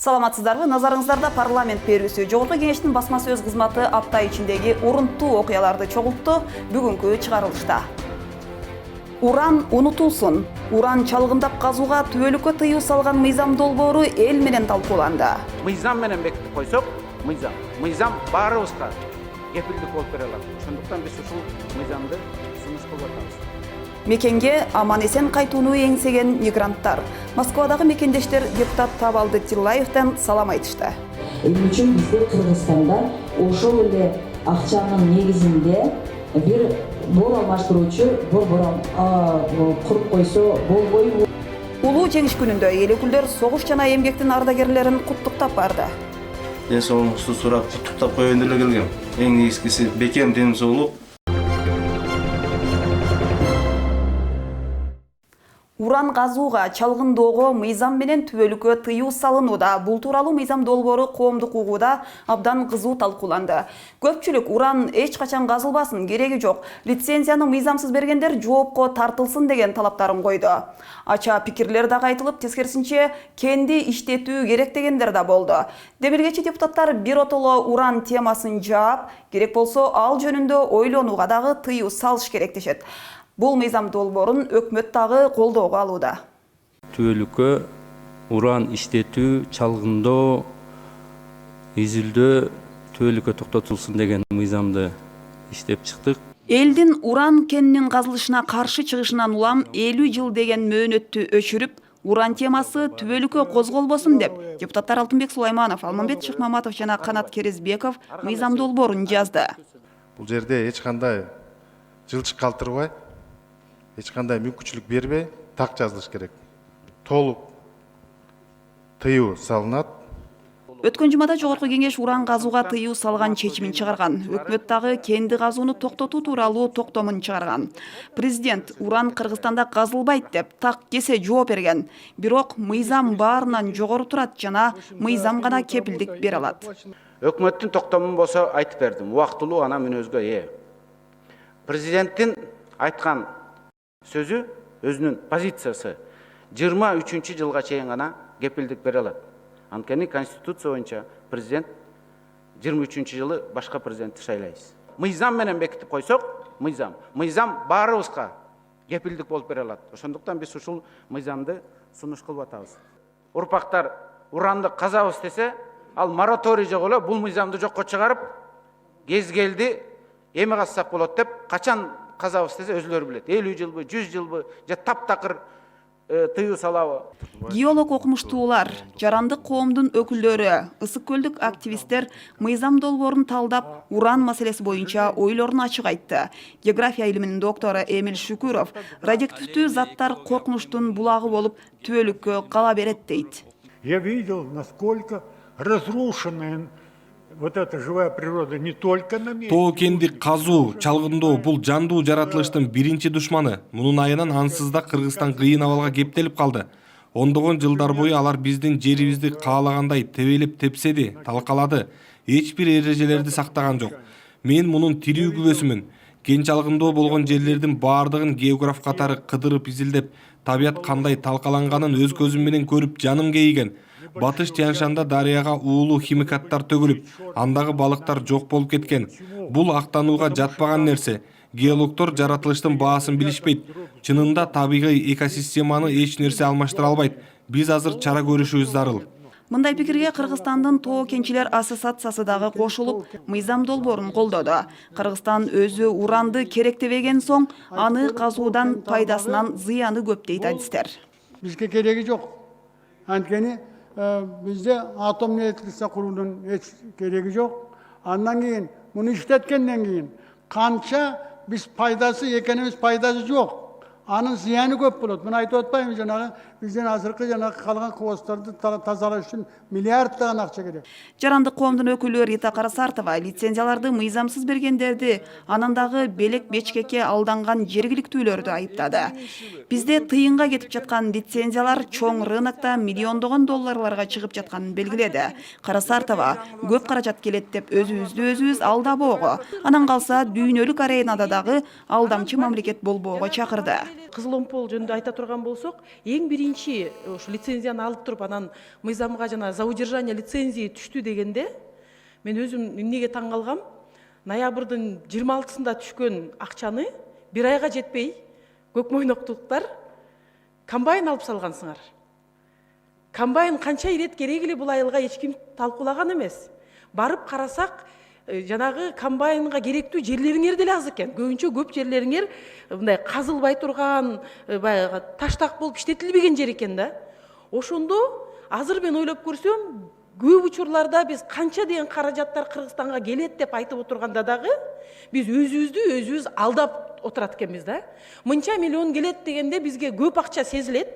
Саламатсыздарбы, назарыңыздарда парламент берүүсү Жогорку Кеңештин басма сөз кызматы апта ичиндеги урунттуу окуяларды чогултту бүгүнкү чыгарылышта. Уран унутулсун. Уран чалгындап казууга түбөлүккө тыюу салган мыйзам долбоору эл менен талкууланды. Мыйзам менен бекитип койсок, мыйзам баарыбызга кепилдик болуп бере алат. Ошондуктан биз ушул мыйзамды сунуш кылып атабыз. Мекенге аман-эсен кайтууну эңсеген мигранттар. Москвадагы мекендештер депутат Табалды Тиллаевден салам айтышты. Эмне үчүн бизде Кыргызстанда ошол эле акчанын негизинде бир бор алмаштыруучу борборун куруп койсо болбойбу? Улуу жеңиш күнүндө эл өкүлдөр согуш жана эмгектин ардагерлерин куттуктап барды. Ден соолугуңузду сурап куттуктап коеюн деле келгем. Эң негизгиси бекем ден соолук. Уран казууга, чалгындоого мыйзам менен түбөлүккө тыюу салынууда. Бул тууралуу мыйзам долбоору коомдук угууда абдан кызуу талкууланды. Көпчүлүк уран эч качан казылбасын, кереги жок, лицензияны мыйзамсыз бергендер жоопко тартылсын деген талаптарын койду. Ача пикирлер дагы айтылып, тескерисинче кенди иштетүү керек дегендер да болду. Демилгечи депутаттар биротоло уран темасын жаап, керек болсо ал жөнүндө ойлонууга дагы тыюу салыш керек дешет. Бул мыйзам долбоорун өкмөт дагы колдоого алууда. Түбөлүккө уран иштетүү, чалгындоо, изилдөө түбөлүккө токтотулсун деген мыйзамды иштеп чыктык. Элдин уран кенинин казылышына каршы чыгышынан улам 50 жыл деген мөөнөттү өчүрүп, уран темасы түбөлүккө козголбосун деп, депутаттар Алтынбек Сулайманов, Алмамбет Шыкмаматов жана Канат Керезбеков мыйзам долбоорун жазды. Бул жерде эч кандай жылчык калтырбай, эч кандай мүмкүнчүлүк бербей, так жазылыш керек. Толук тыюу салынат. Өткөн жумада Жогорку Кеңеш уран казууга тыюу салган чечимин чыгарган. Өкмөт дагы кенди казууну токтотуу тууралуу токтомун чыгарган. Президент уран Кыргызстанда казылбайт деп так кесе жооп берген. Бирок мыйзам баарынан жогору турат жана мыйзам гана кепилдик бере алат. Өкмөттүн токтомун болсо айтып бердим, убактылуу гана мүнөзгө ээ. Президенттин айткан сөзү, өзүнүн позициясы 23 жылга чейин гана кепилдик бере алат. Анткени Конституция боюнча президент 23 жылы башка президентти шайлайбыз. Мыйзам менен бекитип койсок, мыйзам баарыбызга кепилдик болуп бере алат. Ошондуктан биз ушул мыйзамды сунуш кылып атабыз. Урпактар уранды казабыз десе, ал мораторий жок эле бул мыйзамды жокко чыгарып, кез келди, эми казсак болот деп, качан казабыз десе өзүлөрү билет. 50 жылбы, 100 жылбы, же таптакыр тыюу салабы. Геолог окумуштуулар, жарандык коомдун өкүлдөрү, ысык көлдүк активисттер мыйзам долбоорун талдап, уран маселеси боюнча ойлорун ачык айтты. География илиминин доктору Эмиль Шүкүров радиоактивдүү заттар коркунучтун булагы болуп түбөлүккө кала берет дейт. Я видел, насколько разрушенная вот эта живая природа не только на месте. Тоо кенди казуу, чалгындоо бул жандуу жаратылыштын биринчи душманы. Мунун айынан ансыз да Кыргызстан кыйын абалга кептелип калды. Ондогон жылдар бою алар биздин жерибизди каалагандай тебелеп тепседи, талкалады. Эч бир эрежелерди сактаган жок. Мен мунун тирүү күбөсүмүн. Кен чалгындоо болгон жерлердин баардыгын географ катары кыдырып изилдеп, табият кандай талкаланганын өз көзүм менен көрүп жаным кейиген. Батыш Тянь-Шанда дарыяга уулуу химикаттар төгүлүп, андагы балыктар жок болуп кеткен. Бул актанууга жатпаган нерсе. Геологдор жаратылыштын баасын билишпейт. Чынында табигый экосистеманы эч нерсе алмаштыра албайт. Биз азыр чара көрүшүбүз зарыл. Мындай пикирге Кыргызстандын Тоо кенчилер ассоциациясы дагы кошулуп, мыйзам долбоорун колдоду. Кыргызстан өзү уранды керектебеген соң, аны казуудан пайдасынан зыяны көп дейт адистер. Бизге кереги жок. Анткени bizde atom elektrisite kurulunun hiç gereği yok. Andan keyin, bunu işletkenden keyin, kança biz paydası, yekenimiz paydası yok. Anın ziyanı köp bulut. Bunu ayıt otmayın janağı, bizden azırkı janağı kalgan kovastardı tazalaş üçün milyardlagan akça gerek. Жарандык коомдун өкүлү Рита Карасартова лицензияларды мыйзамсыз бергендерди, анан дагы белек бечкекке алданган жергиликтүүлөрдү айыптады. Бизде тыйынга кетип жаткан лицензиялар чоң рынокто миллиондогон долларларга чыгып жатканын белгиледи. Карасартова көп каражат келет деп өзүбүз алдабоого, анан калса дүйнөлүк аренада дагы алдамчы мамлекет болбоого чакырды. Кызыл жөнүндө айта турган болсок, эң биринчи ушу лицензияны алып туруп анан мыйзамга жана за удержание лицензии түштү дегенде, мен өзүм эмнеге таң калгам? Ноябрдын 26-сында түшкөн акчаны бир айга жетпей көкмойноктуктар комбайн алып салгансыңар. Комбайн канча ирет керек эле бул айылга эч ким талкуулаган эмес. Барып карасак, жанагы комбайнга керектүү жерлериңер деле аз экен. Көбүнчө көп жерлериңер мындай казылбай турган, баягы таштак болуп иштетилбеген жер экен да. Ошондо азыр мен ойлоп көрсөм, көп учурларда биз канча деген каражаттар Кыргызстанга келет деп айтып отурганда дагы биз өзүбүз алдап отурат экенбиз да. Мынча миллион келет дегенде бизге көп акча сезилет.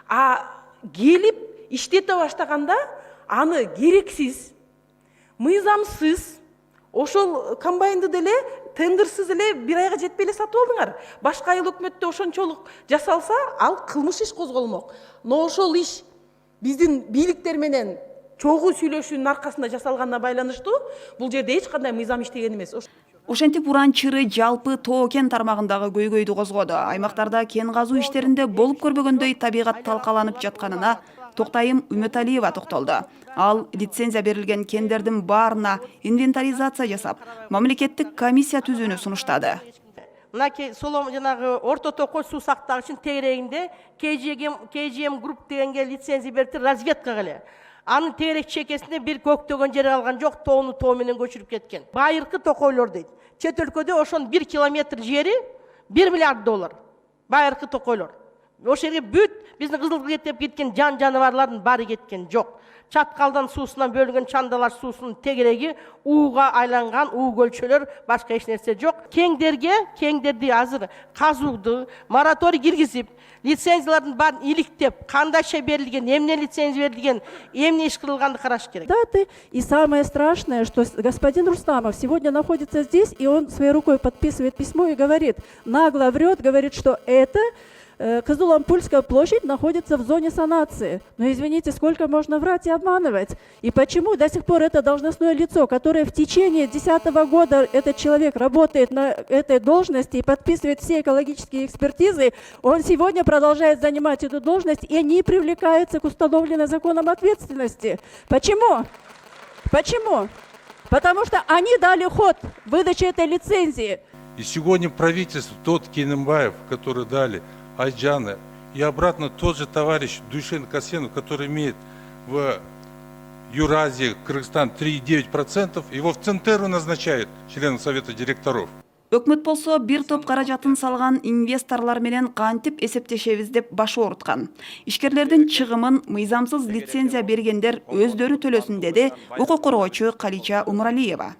А келип иштете баштаганда аны керексиз, мыйзамсыз, ошол комбайнды деле тендерсиз эле бир айга жетпей эле сатып алдыңар. Башка айыл өкмөттө ошончолук жасалса, ал кылмыш иш козголмок. Но ошол иш биздин бийликтер менен чогуу сүйлөшүүнүн аркасында жасалганына байланыштуу, бул жерде эч кандай мыйзам иштеген эмес. Ошентип уран чыры жалпы Тоо кен тармагындагы көйгөйдү козгоду. Аймактарда кен казуу иштеринде болуп көрбөгөндөй табигат талкаланып жатканына Токтайым Үмөталиева токтолду. Ал лицензия берилген кендердин баарына инвентаризация жасап, мамлекеттик комиссия түзүүнү сунуштады. Мына солом жанагы Орто Токой суу сактагычын тегерегинде KGM групп дегенге лицензия берди разведкага эле. Анын тегерек чекесинде бир көктөгөн жери калган жок, тоону тоо менен көчүрүп кеткен. Байыркы токойлор дейт. Чет өлкөдө ошон 1 километр жери $1 миллиард. Байыркы токойлор. Ошол жерге бүт биздин кызыл кетип кеткен жаныбарлардын баары кеткен жок. Чаткалдан суусунан бөлүнгөн Чандалаш суусунун тегереги ууга айланган, уу көлчөлөр, башка эч нерсе жок. Кеңдерди азыр казууду мораторий киргизип, лицензиялардын баарын иликтеп, кандайча берилген, эмне лицензия берилген, эмне иш кылылганды караш керек. И самое страшное, что господин Рустамов сегодня находится здесь, и он своей рукой подписывает письмо и говорит, нагло врет, говорит, что это Кызыл-Ампульская площадь находится в зоне санации. Но извините, сколько можно врать и обманывать? И почему до сих пор это должностное лицо, которое в течение 2010 года этот человек работает на этой должности и подписывает все экологические экспертизы, он сегодня продолжает занимать эту должность и не привлекается к установленной законом ответственности? Почему? Почему? Потому что они дали ход выдаче этой лицензии. И сегодня правительство, тот Кенембаев, который дали, Айджана, и обратно тот же товарищ Дуйшен Касенов, который имеет в Юразии, Кыргызстан 3,9%, его в Центеру назначают членом совета директоров. Өкмөт болсо бир топ каражатын салган инвесторлор менен кантип эсептешебиз деп баш ооруткан. Ишкерлердин чыгымын мыйзамсыз лицензия бергендер өздөрү төлөсүн деди укук коргоочу Калича Умуралиева.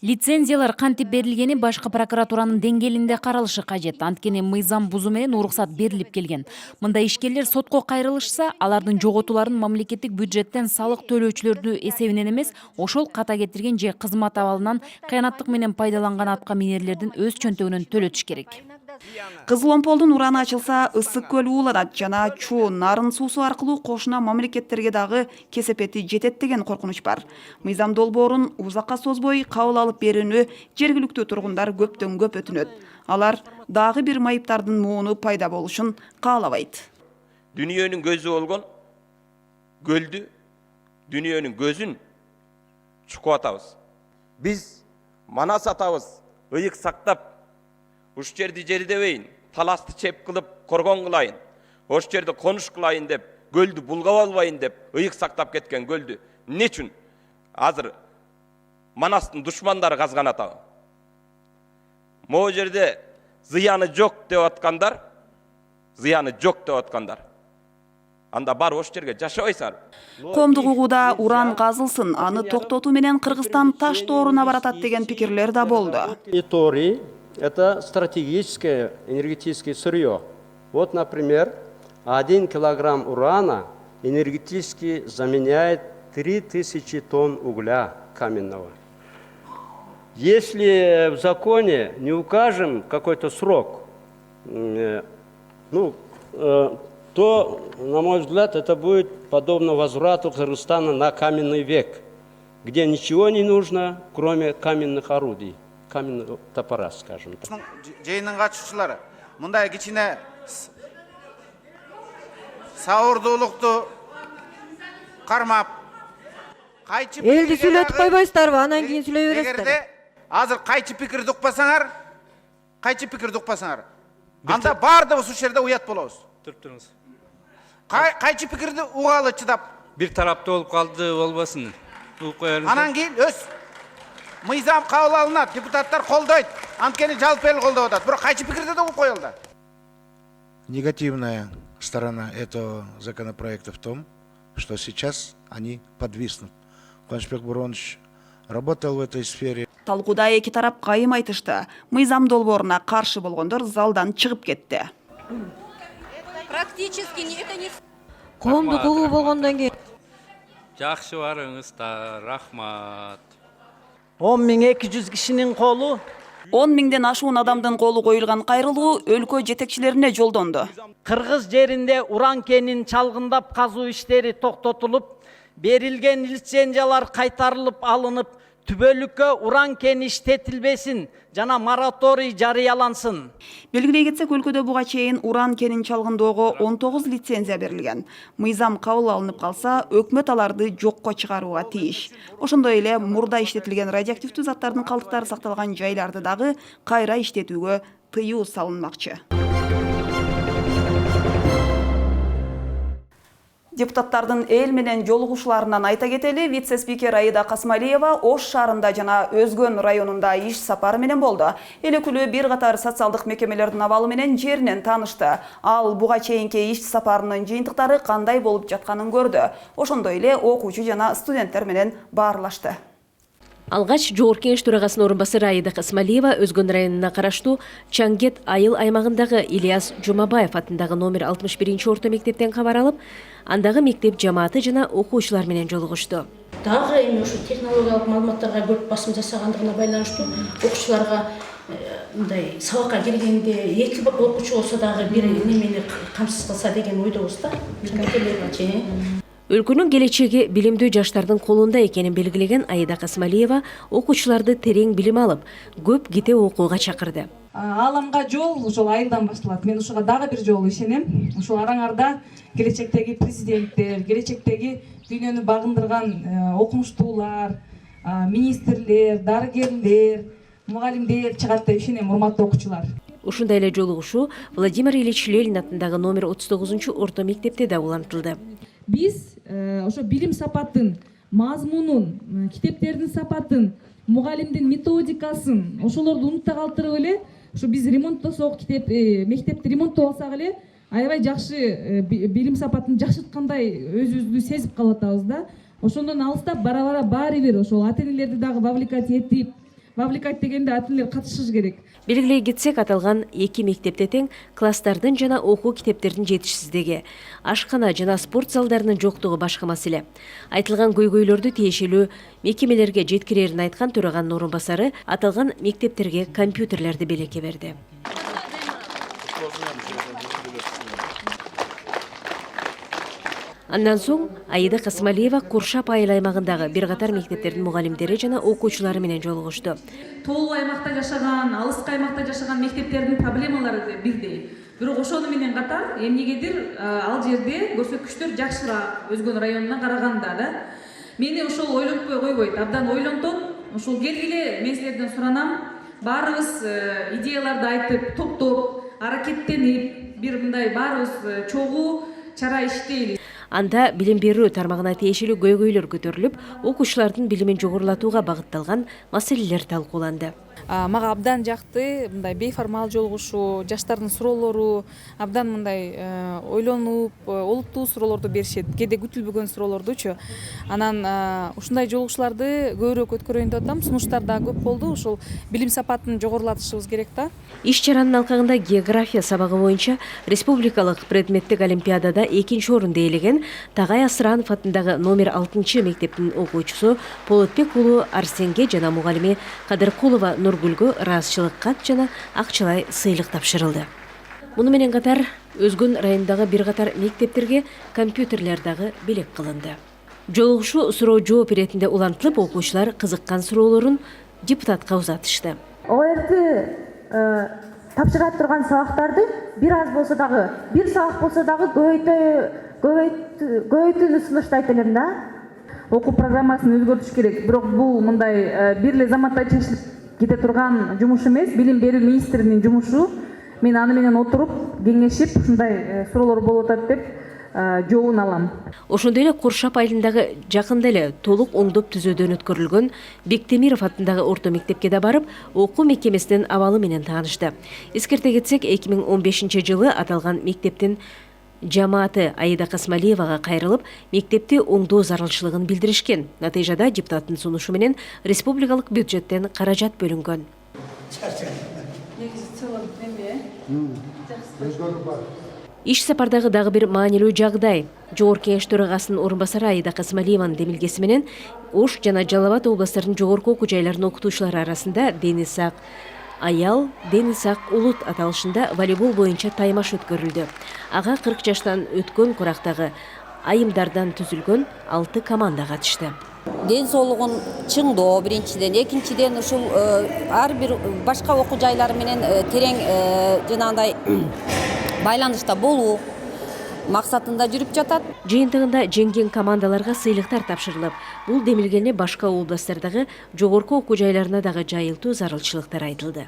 Лицензиялар кантип берилгени башкы прокуратуранын деңгээлинде каралышы кажет. Анткени мыйзам бузуу менен уруксат берилип келген. Мындай ишкерлер сотко кайрылышса, алардын жоготууларын мамлекеттик бюджеттен салык төлөөчүлөрдүн эсебинен эмес, ошол ката кетирген же кызмат абалынан кыянаттык менен пайдаланган атка минерлердин өз чөнтөгүнөн төлөтүш керек. Кызыл-Омполдун ураны ачылса, Ысык көл ууланат жана Чуу нарын суусу аркылуу кошуна мамлекеттерге дагы кесепети жетет деген коркунуч бар. Мыйзам долбоорун узакка созбой кабыл алып берүүнү жергиликтүү тургундар көптөн көп өтүнөт. Алар дагы бир майыптардын мууну пайда болушун каалабайт. Дүйнөнүн көзү болгон көлдү, дүйнөнүн көзүн чукуп атабыз. Биз манас атабыз, ыйык сактап, уш жерди жердебейин, таласты чеп кылып, коргон кылайын, ош жерди конуш кылайын деп, көлдү булгап албайын деп, ыйык сактап кеткен көлдү эмне үчүн азыр манастын душмандары казган атабы? Могу жерде зыяны жок деп аткандар, анда бар ош жерге жашабайсыңар. Коомдук угууда уран казылсын, аны токтотуу менен Кыргызстан таш тооруна баратат деген пикирлер да болду. Это стратегическое энергетическое сырье. Вот, например, 1 килограмм урана энергетически заменяет 3000 тонн угля каменного. Если в законе не укажем какой-то срок, то, на мой взгляд, это будет подобно возврату Кыргызстана на каменный век, где ничего не нужно, кроме каменных орудий. каменного топора, скажем так. Жыйынын катышуучулары мындай кичине сауырдуулукту кармап кайчы Элди сүйлөтүп койбойсуздарбы? Анан кийин сүйлөй бересиздер. эгерде азыр кайчы пикирди укпасаңар, анда баардыгыбыз ушул жерде уят болобуз. Туруп туруңуз. Кайчы пикирди угалы чыдап. Бир тараптуу болуп калды болбосун. Угуп коелуңуз. Анан кийин өз мыйзам кабыл алынат, депутаттар колдойт. Анткени жалпы эл колдоп атат. Бирок кайчы пикирди да угуп коюлду. Негативная сторона этого законопроекта в том, что сейчас они подвиснут. Куанычбек Буронович работал в этой сфере. Талкууда эки тарап кайым айтышты. Мыйзам долбооруна каршы болгондор залдан чыгып кетти. Практически это не коомдук угуу болгондон кийин. Жакшы барыңыздар, рахмат. 10.200 кишинин колу 10 миңден ашуун адамдын колу коюлган кайрылуу өлкө жетекчилерине жолдонду. Кыргыз жеринде уран кенин чалгындап казуу иштери токтотулуп, берилген лицензиялар кайтарылып алынып, түбөлүккө уран кени иштетилбесин жана мораторий жарыялансын. Белгилей кетсек, өлкөдө буга чейин уран кенин чалгындоого 19 лицензия берилген. Мыйзам кабыл алынып калса, өкмөт аларды жокко чыгарууга тийиш. Ошондой эле мурда иштетилген радиоактивдүү заттардын калдыктары сакталган жайларды дагы кайра иштетүүгө тыюу салынмакчы. Депутаттардын эл менен жолугушууларынан айта кетели, вице-спикер Аида Касмалиева Ош шаарында жана Өзгөн районунда иш сапары менен болду. Эл өкүлү бир катар социалдык мекемелердин абалы менен жеринен таанышты. Ал буга чейинки иш сапарынын жыйынтыктары кандай болуп жатканын көрдү. Ошондой эле окуучу жана студенттер менен баарлашты. Алгач Жогорку Кеңеш төрагасынын орун басары Аида Касмалиева Өзгөн районуна караштуу Чаңгет айыл аймагындагы Ильяс Жумабаев атындагы номер 61 орто мектептен кабар алып, андагы мектеп жамааты жана окуучулар менен жолугушту. Дагы эми ушу технологиялык маалыматтарга көп басым жасагандыгына байланыштуу окуучуларга мындай сабакка киргенде эки окуучу болсо дагы бир немени камсыз кылса деген ойдобуз да. Өлкөнүн келечеги билимдүү жаштардын колунда экенин белгилеген Аида Касмалиева окуучуларды терең билим алып, көп ките окууга чакырды. Аламга жол ошол айылдан башталат. Мен ушуга дагы бир жолу ишенем. Ушул араңарда келечектеги президенттер, келечектеги дүйнөнү багындырган окумуштуулар, министрлер, дарыгерлер, мугалимдер чыгат деп ишенем, урматтуу окуучулар. Ушундай эле жолугушуу Владимир Ильич Ленин атындагы номер 39-орто мектепте да улантылды. Биз ошо билим сапатын, мазмунун, китептердин сапатын, мугалимдин методикасын, ошолорду унутта калтырып эле, ошо биз ремонттосок, мектепти ремонттоп алсак эле, аябай жакшы билим сапатын жакшырткандай өзүбүздү сезип калып атабыз да. Ошондон алыстап бара-бара баары бир ошол ата-энелерди дагы вовлекать этип, вовлекать дегенде ата-энелер катышыш керек. Белгилей кетсек, аталган эки мектепте тең класстардын жана окуу китептердин жетишсиздиги, ашкана жана спорт залдарынын жоктугу башка маселе. Айтылган көйгөйлөрдү тиешелүү мекемелерге жеткирерин айткан төраганын орун басары аталган мектептерге компьютерлерди белекке берди. Андан соң Аида Касмалиева Куршап айыл аймагындагы бир катар мектептердин мугалимдери жана окуучулары менен жолугушту. Тоолуу аймакта жашаган, алыскы аймакта жашаган мектептердин проблемалары бирдей. Бирок ошону менен катар эмнегедир ал жерде көрсөткүчтөр жакшыраак Өзгөн районуна караганда да. Мени ошол ойлонтпой койбойт, абдан ойлонтот. Ошол келгиле мен силерден суранам, баарыбыз идеяларды айтып, топтоп, аракеттенип, бир мындай баарыбыз чогуу чара иштейли. Анда билим берүү тармагына тиешелүү көйгөйлөр көтөрүлүп, окуучулардын билимин жогорулатууга багытталган маселелер талкууланды. Мага абдан жакты, мындай бейформал жолугушуу, жаштардын суроолору абдан мындай ойлонуп, олуттуу суроолорду беришет, кээде күтүлбөгөн суроолордучу. Анан ушундай жолугушууларды көбүрөөк өткөрөйүн деп атам. Сунуштар да көп болду. Ошол билим сапатын жогорулатышыбыз керек да. Иш чаранын алкагында география сабагы боюнча республикалык предметтик олимпиадада 2-нчи орунду ээлеген Тагай Асыранов атындагы номер 6 мектептин окуучусу Полотбек уулу Арсенге жана мугалими Кадыркулова Нургүлгө ыраазычылык кат жана акчалай сыйлык тапшырылды. Муну менен катар Өзгөн районундагы бир катар мектептерге компьютерлер дагы белек кылынды. Жолугушуу суроо жооп иретинде улантылып, окуучулар кызыккан суроолорун депутатка узатышты. ОРТ тапшыра турган сабактарды бир аз болсо дагы, бир сабак болсо дагы көбөйтүүнү сунуштайт элем да. Окуу программасын өзгөртүш керек. Бирок бул мындай бир эле заматта чечилип кете турган жумуш эмес, билим берүү министринин жумушу. Мен аны менен отуруп, кеңешип, ушундай суроолор болуп атат деп жообун алам. Ошондой эле Куршап айылындагы жакында эле толук оңдоп түзөөдөн өткөрүлгөн Бектемиров атындагы орто мектепке да барып, окуу мекемесинин абалы менен таанышты. Эскерте кетсек, 2015-жылы аталган мектептин жамааты Аида Касмалиевага кайрылып, мектепти оңдоо зарылчылыгын билдиришкен. Натыйжада депутаттын сунушу менен республикалык бюджеттен каражат бөлүнгөн. Иш сапардагы дагы бир маанилүү жагдай. Жогорку Кеңеш төрагасынын орун басары Аида Касмалиеванын демилгеси менен Ош жана Жалал Абад областарынын жогорку окуу жайларынын окутуучулары арасында Дени Сак аял, Дени Сак улут аталышында волейбол боюнча таймаш өткөрүлдү. Ага 40 жаштан өткөн курактагы айымдардан түзүлгөн 6 команда катышты. Ден соолугун чыңдоо биринчиден, экинчиден ушул ар бир башка окуу жайлары менен терең жанагындай байланышта болуу максатында жүрүп жатат. Жыйынтыгында жеңген командаларга сыйлыктар тапшырылып, бул демилгени башка областтардагы жогорку окуу жайларына дагы жайылтуу зарылчылыктар айтылды.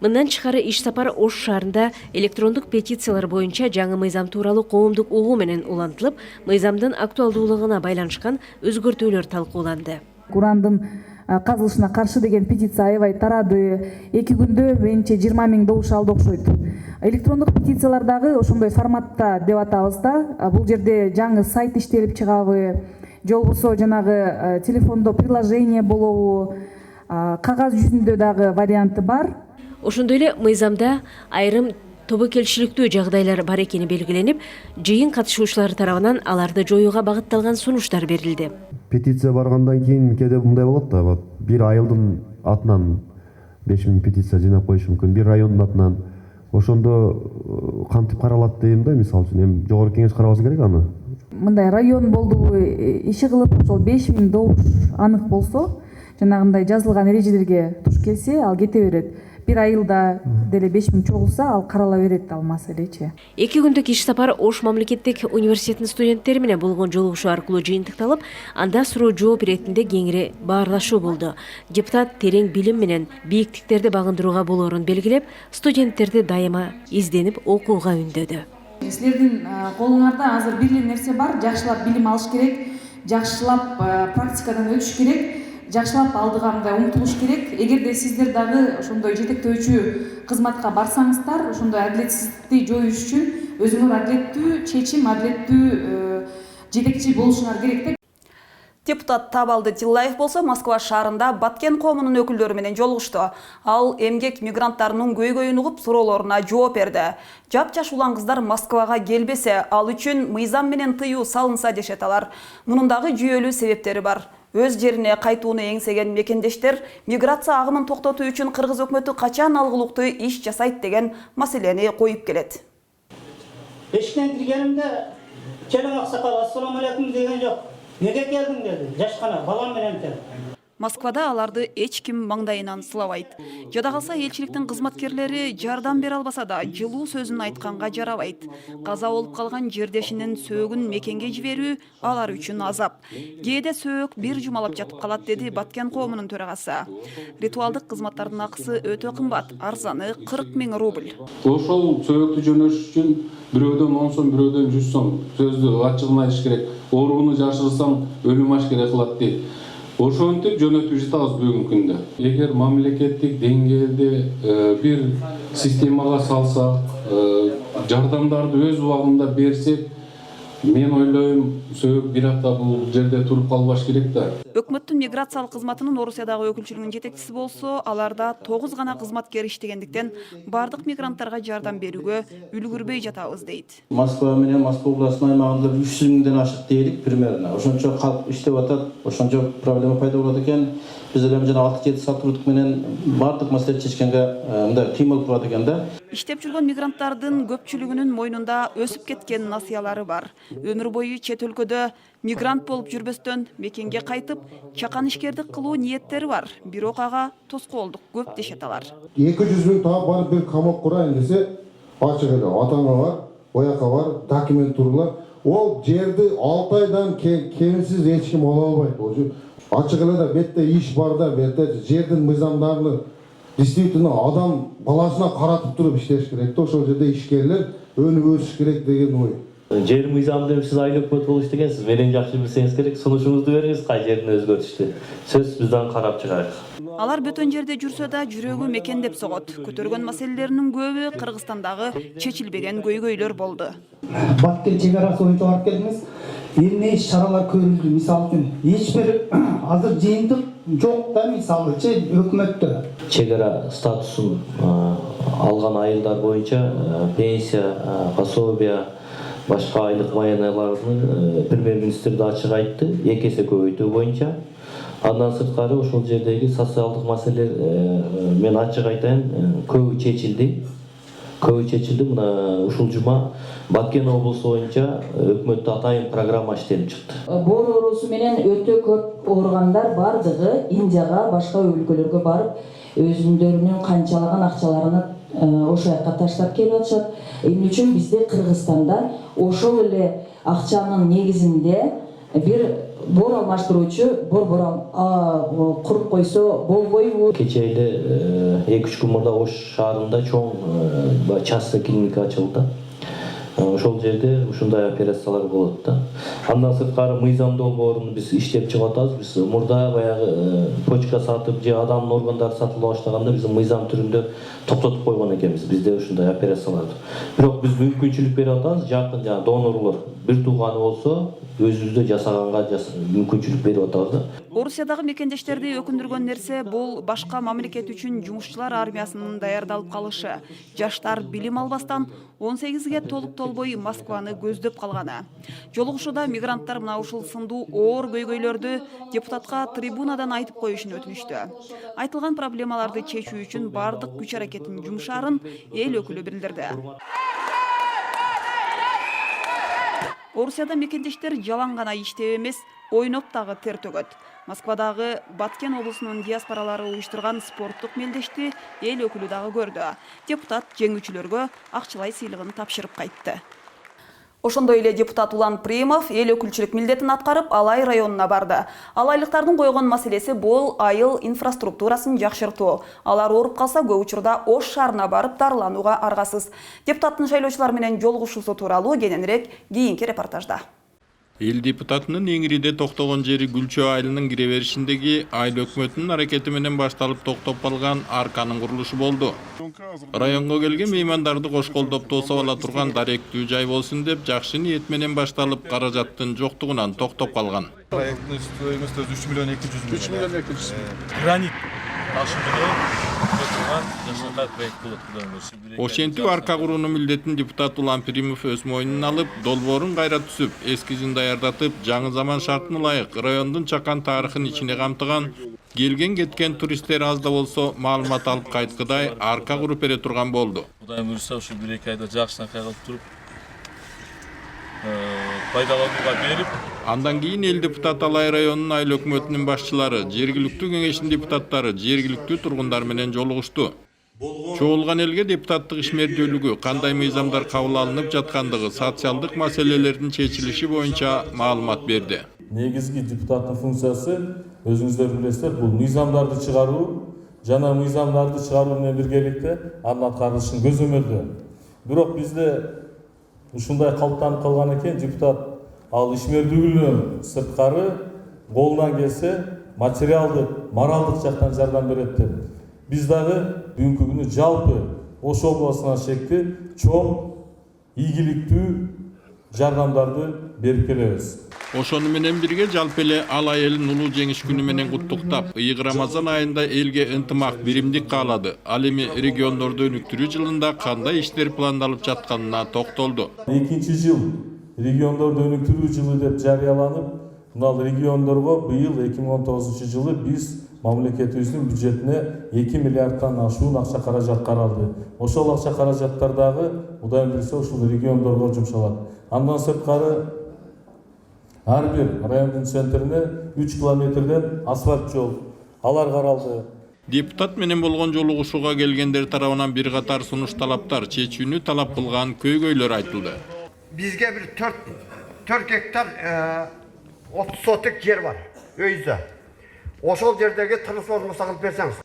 Мындан тышкары иш сапар Ош шаарында электрондук петициялар боюнча жаңы мыйзам тууралуу коомдук угуу менен улантылып, мыйзамдын актуалдуулугуна байланышкан өзгөртүүлөр талкууланды. Урандын казылышына каршы деген петиция аябай тарады. 2 күндө менимче 20 000 добуш алды окшойт. Электрондук петициялар дагы ошондой форматта деп атабыз да. Бул жерде жаңы сайт иштелип чыгабы, же болбосо жанагы телефондо приложение болобу, кагаз жүзүндө дагы варианты бар. Ошондой эле мыйзамда айрым тобокелчиликтүү жагдайлар бар экени белгиленип, жыйын катышуучулар тарабынан аларды жоюуга багытталган сунуштар берилди. Петиция баргандан кийин кээде мындай болот да, бир айылдын атынан 5000 петиция жыйнап коюш мүмкүн, бир райондун атынан. Ошондо кантип каралат дейм да, мисалы үчүн, эми жогорку кеңеш карабасы керек аны. Мындай район болдубу, иши кылып, ошол 5000 добуш анык болсо, жанагындай жазылган эрежелерге туш келсе, ал кете берет. Бир айылда деле 5000 чогулса, ал карала берет, ал маселечи. 2 күндүк иш сапар Ош мамлекеттик университетинин студенттери менен болгон жолугушуу аркылуу жыйынтыкталып, анда суроо жооп иретинде кеңири баарлашуу болду. Депутат терең билим менен бийиктиктерди багындырууга болоорун белгилеп, студенттерди дайыма изденип окууга үндөдү. Силердин колуңарда азыр бир эле нерсе бар, жакшылап билим алыш керек, жакшылап практикадан өтүш керек. Жакшылап алдыга мындай умтулуш керек. Эгерде сиздер дагы ошондой жетектөөчү кызматка барсаңыздар, ошондой адилетсиздикти жоюш үчүн өзүңөр адилеттүү чечим, адилеттүү жетекчи болушуңар керек деп. Депутат Табалды Тиллаев болсо Москва шаарында Баткен коомунун өкүлдөрү менен жолугушту. Ал эмгек мигранттарынын көйгөйүн угуп, суроолоруна жооп берди. Жап-жаш улан кыздар Москвага келбесе, ал үчүн мыйзам менен тыюу салынса дешет алар. Мунун дагы жүйөлүү себептери бар. Өз жерине кайтууну эңсеген мекендештер миграция агымын токтотуу үчүн кыргыз өкмөтү качан алгылыктуу иш жасайт деген маселени коюп келет. Эшиктен киргенимде келиң аксакал, ассаламу алейкум деген жок. Неге келдиң деди. Жаш гана балам менен келдим. Москвада аларды эч ким маңдайынан сылабайт. Жада калса элчиликтин кызматкерлери жардам бере албаса да жылуу сөзүн айтканга жарабайт. Каза болуп калган жердешинин сөөгүн мекенге жиберүү алар үчүн азап. Кээде сөök бир жумалап жатып калат, деди Баткен коомунун төрагасы. Ритуалдык кызматтардын акысы өтө кымбат, арзаны 40 000 рубль. Ошол сөөктү жөнөтүш үчүн бирөөдөн 10 сом, бирөөдөн 100 сом сөздү ачыгын айтыш керек. Ооруну жашырсаң өлүм ашкере кылат дейт. Ошентип жөнөтүп жатабыз бүгүнкү күндө. Эгер мамлекеттик деңгээлде бир системага салсак, жардамдарды өз убагында берсек, мен ойлойм, сөөгү бир апта бул жерде туруп калбаш керек да. Өкмөттүн миграциялык кызматынын Орусиядагы өкүлчүлүгүнүн жетекчиси болсо, аларда 9 гана кызматкер иштегендиктен бардык мигранттарга жардам берүүгө үлгүрбөй жатабыз дейт. Москва менен Москва областынын аймагында 300 000ден ашык дейlik примерно. Ошончо калп иштеп атат, ошончо проблема пайда болот экен. Биз эми жана 6-7 сотрудник менен бардык маселе чечкенге мындай кыймыл кылат экен да. Иштеп жүргөн мигранттардын көпчүлүгүнүн мойнунда өсүп кеткен насыялары бар. Өмір бойы чет өлкөдө мигрант болып жүрбөстөн мекенге кайтып, чакан ишкердик кылуу ниеттери бар. Бирок ага тоскоолдук көп дешет алар. 200 миң таап барып бир камак курайын десе, ачык эле атаңа бар, ояка бар, документ турула. Ол жерди 6 айдан кемсиз эч ким ала албайт. Ачык эле да бетте иш бар да, бетте жердин мыйзамдарын действительно адам баласына каратып туруп иштеш керек. Ошол жерде ишкерлер өнүп өсүш керек деген ой. Жер мыйзамды сиз айлык көт болуш дегенсиз. Менен жакшы билсеңиз керек. Сунушуңузду бериңиз, кай жерин өзгөртүштү. Сөз bizden карап чыгайык. Алар бөтөн жерде жүрсө да жүрөгү мекендеп согот. Көтөргөн маселелеринин көбү Кыргызстандагы чечилбеген көйгөйлөр болду. Баткен чек арасы боюнча барып келдиңиз. Эмне иш чаралар көрүлдү? Мисалы үчүн эч бир азыр жыйынтык жок да, мисалычы өкмөттө. Чек ара статусун алган айылдар боюнча пенсия, пособия, башка айлык баяналарын премьер-министр да ачык айтты, 2 эсе көбөйтүү боюнча. Андан сырткары ошол жердеги социалдык маселелер мен ачык айтайын, көбү чечилди. Мына ушул жума Баткен облусу боюнча өкмөттө атайын программа иштелип чыкты. Боор оорусу менен өтө көп ооругандар бардыгы Индияга, башка өлкөлөргө барып, өзүндөрүнүн канчалаган акчаларын ошол жака таштап келип атышат. Эмне үчүн бизде Кыргызстанда ошол эле акчанын негизинде бир бор алмаштыруучу бор куруп койсо болбойбу? Кече эле 2-3 күн мурда Ош шаарында чоң частный клиника ачылды. Ошол жерде ушундай операциялар болот да. Андан сырткары мыйзам долбоорун биз иштеп чыгып атабыз. Биз мурда баягы почка сатып же адамдын органдары сатыла баштаганда биз мыйзам түрүндө токтотуп койгон экенбиз. Бизде ушундай операцияларды. Бирок биз мүмкүнчүлүк берип атабыз. Жакын донорлор бир тууганы болсо өзүбүздө жасаганга мүмкүнчүлүк берип атабыз да. Орусиядагы мекендештерди өкүндүргөн нерсе бул башка мамлекет үчүн жумушчулар армиясынын даярдалып калышы. Жаштар билим албастан 18ге толбой Москваны көздөп калганы. Жолугушууда мигранттар мына ушул сындуу оор көйгөйлөрдү депутатка трибунадан айтып коюшун өтүнүштү. Айтылган проблемаларды чечүү үчүн бардык күч аракетин жумшаарын эл өкүлү билдирди. Орусияда мекендештер жалаң гана иштеп эмес, ойноп дагы тер төгөт. Москвадагы Баткен облусунун диаспоралары уюштурган спорттук мелдешти эл өкүлү дагы көрдү. Депутат жеңүүчүлөргө акчалай сыйлыгын тапшырып кайтты. Ошондой эле депутат Улан Приимов эл өкүлчүлүк милдетин аткарып, Алай районуна барды. Алайлыктардын койгон маселеси бул айыл инфраструктурасын жакшыртуу. Алар ооруп калса көп учурда Ош шаарына барып дарыланууга аргасыз. Депутаттын шайлоочулар менен жолугушуусу тууралуу кененирээк кийинки репортажда. Эл депутатынын эңириде токтогон жери Гүлчө айылынын кире беришиндеги айыл өкмөтүнүн аракети менен башталып токтоп калган арканын курулушу болду. Районго келген меймандарды кош колдоп тоосо ала турган даректүү жай болсун деп жакшы ниет менен башталып каражаттын жоктугунан токтоп калган. Проекттин стоимости 3 миллион 200 миң. 3 миллион 200 миң. Гранит Ошентип арка курууну милдетин депутат Улан Приимов өз мойнуна алып, долбоорун кайра түзүп, эскизин даярдатып, жаңы заман шартына ылайык райондун чакан тарыхын ичине камтыган, келген кеткен туристтер аз да болсо маалымат алып кайткыдай арка куруп бере турган болду. Кудайым буйрса ушу 1-2 айда жакшыдан кайгылып туруп пайдаланууга берип, андан кийин эл депутат Алай районунун айыл өкмөтүнүн башчылары, жергиликтүү кеңештин депутаттары, жергиликтүү тургундар менен жолугушту. Чогулган элге депутаттык ишмердүүлүгү, кандай мыйзамдар кабыл алынып жаткандыгы, социалдык маселелердин чечилиши боюнча маалымат берди. Негизги депутаттын функциясы, өзүңүздөр билесиздер, бул мыйзамдарды чыгаруу, жана мыйзамдарды чыгаруу менен биргеликте анын аткарылышын көзөмөлдөө. Бирок бизде ушундай калыптанып калган экен, депутат ал ишмердүүлүгүнөн сырткары колунан келсе материалдык, моралдык жактан жардам берет деп. Биз дагы бүгүнкү күнү жалпы Ош облусунан шекти чоң ийгиликтүү жардамдарды берип келебиз. Ошону менен бирге жалпы эле Алай элин улуу жеңиш күнү менен куттуктап, ыйык Рамазан айында элге ынтымак, биримдик каалады. Ал эми региондорду өнүктүрүү жылында кандай иштер пландалып жатканына токтолду. 2-нчи жыл региондорду өнүктүрүү жылы деп жарыяланып, мына региондорго быйыл 2019 жылы биз мамлекетибиздин бюджетине 2 миллиарддан ашуун акча каражат каралды. Ошол акча каражаттар дагы Кудайым билсе ушул региондорго жумшалат. Андан сырткары Ар бир райондун центрине 3 километрден асфальт жол, алар каралды. Депутат менен болгон жолугушууга келгендер тарабынан бир катар сунуш талаптар чечүүнү талап кылган көйгөйлөр айтылды. Бизге bir 4 гектар 30 соток жер бар, өйдө. Ошол жердеги трансформер сагылып берсеңиз.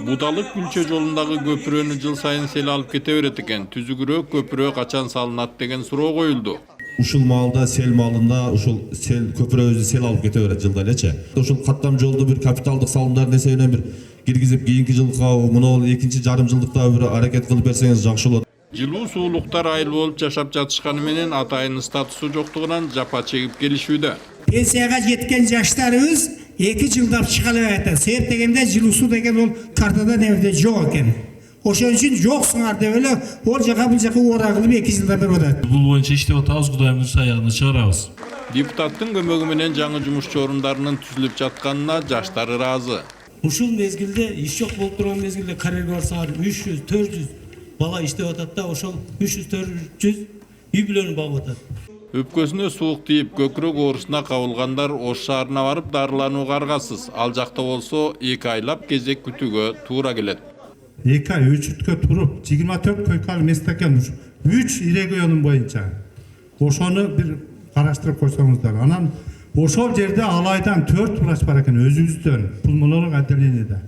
Будалык Күлчө жолундагы көпүрөнү жыл сайын сел алып кете берет экен. Түзүгүрөөк көпүрө качан салынат деген суроо коюлду. Ушул маалда сел маалында ушул сел көпүрөбүздү сел алып кете берет жылда элечи. Ушул каттам жолду бир капиталдык салымдардын эсебинен бир киргизип кийинки жылга муну экинчи жарым жылдыкта бир аракет кылып берсеңиз жакшы болот. Жылуу суулуктар айыл болуп жашап жатышканы менен атайын статусу жоктугунан жапа чегип келишүүдө. Пенсияга жеткен жаштарыбыз 2 жылдап чыгалы атат. Себеп дегенде жылуу суу деген ол картада немеде жок экен. Ошон үчүн жоксуңар деп эле ол жака бул жака ора кылып 2 жылда берип атат. Бул боюнча иштеп атабыз, Кудайым буйрса аягына чыгарабыз. Депутаттын көмөгү менен жаңы жумушчу орундарынын түзүлүп жатканына жаштар ыраазы. Ушул мезгилде иш жок болуп турган мезгилде карьерге барсаңар 300-400 бала иштеп атат да, ошол 300-400 үй бүлөнү багып атат. Өпкөсүнө суук тийип көкүрөк оорусуна кабылгандар Ош шаарына барып дарыланууга аргасыз. Ал жакта болсо 2 айлап кезек күтүүгө туура келет. 2 ай өчүткө туруп 24 койкалык место экен 3 регионун боюнча. Ошону бир караштырып койсоңуздар. Анан ошол жерде алайдан 4 врач бар экен өзүбүздөн пулмонолог отделениеде.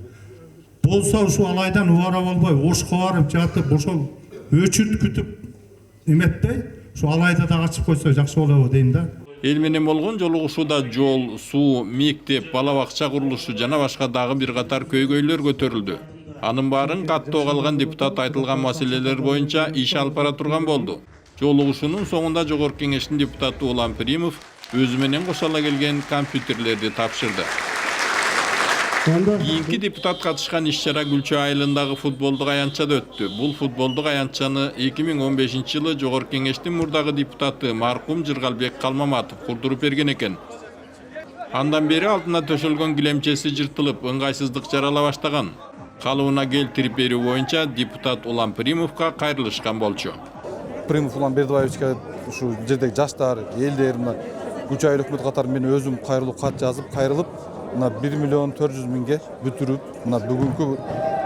Болсо ушул алайдан убара болбой Ошко барып жатып ошол өчүт күтүп эметпей şu alayda da açıp koysa жақсы болобу дейм да. Эл менен болгон жолугушууда жол, суу, мектеп, бала бакча курулушу жана башка дагы бир катар көйгөйлөр көтөрүлдү. Анын баарын каттоо калган депутат айтылган маселелер боюнча иш алып бара турган болду. Жолугушуунун соңунда Жогорку Кеңештин депутаты Улан Примов өзү менен кошола келген компьютерлерди тапшырды. Кийинки депутат катышкан иш-чара Күлчө айылындагы футболдук аянтчада өттү. Бул футболдук аянтчаны 2015-жылы Жогорку Кеңештин мурдагы депутаты маркум Жыргалбек Калмаматов курдуруп берген экен. Андан бери алдына төшөлгөн килемчеси жыртылып, ыңгайсыздык жарала баштаган. Калыбына келтирип берүү боюнча депутат Улан Примовго кайрылышкан болчу. Примов Улан Бердибаевичке ушу жердеги жаштар, элдер, Күлчө айыл өкмөтү катары мен өзүм кайрылуу кат жазып, кайрылып 1.400.000 бүтүрүп, бүгүнкү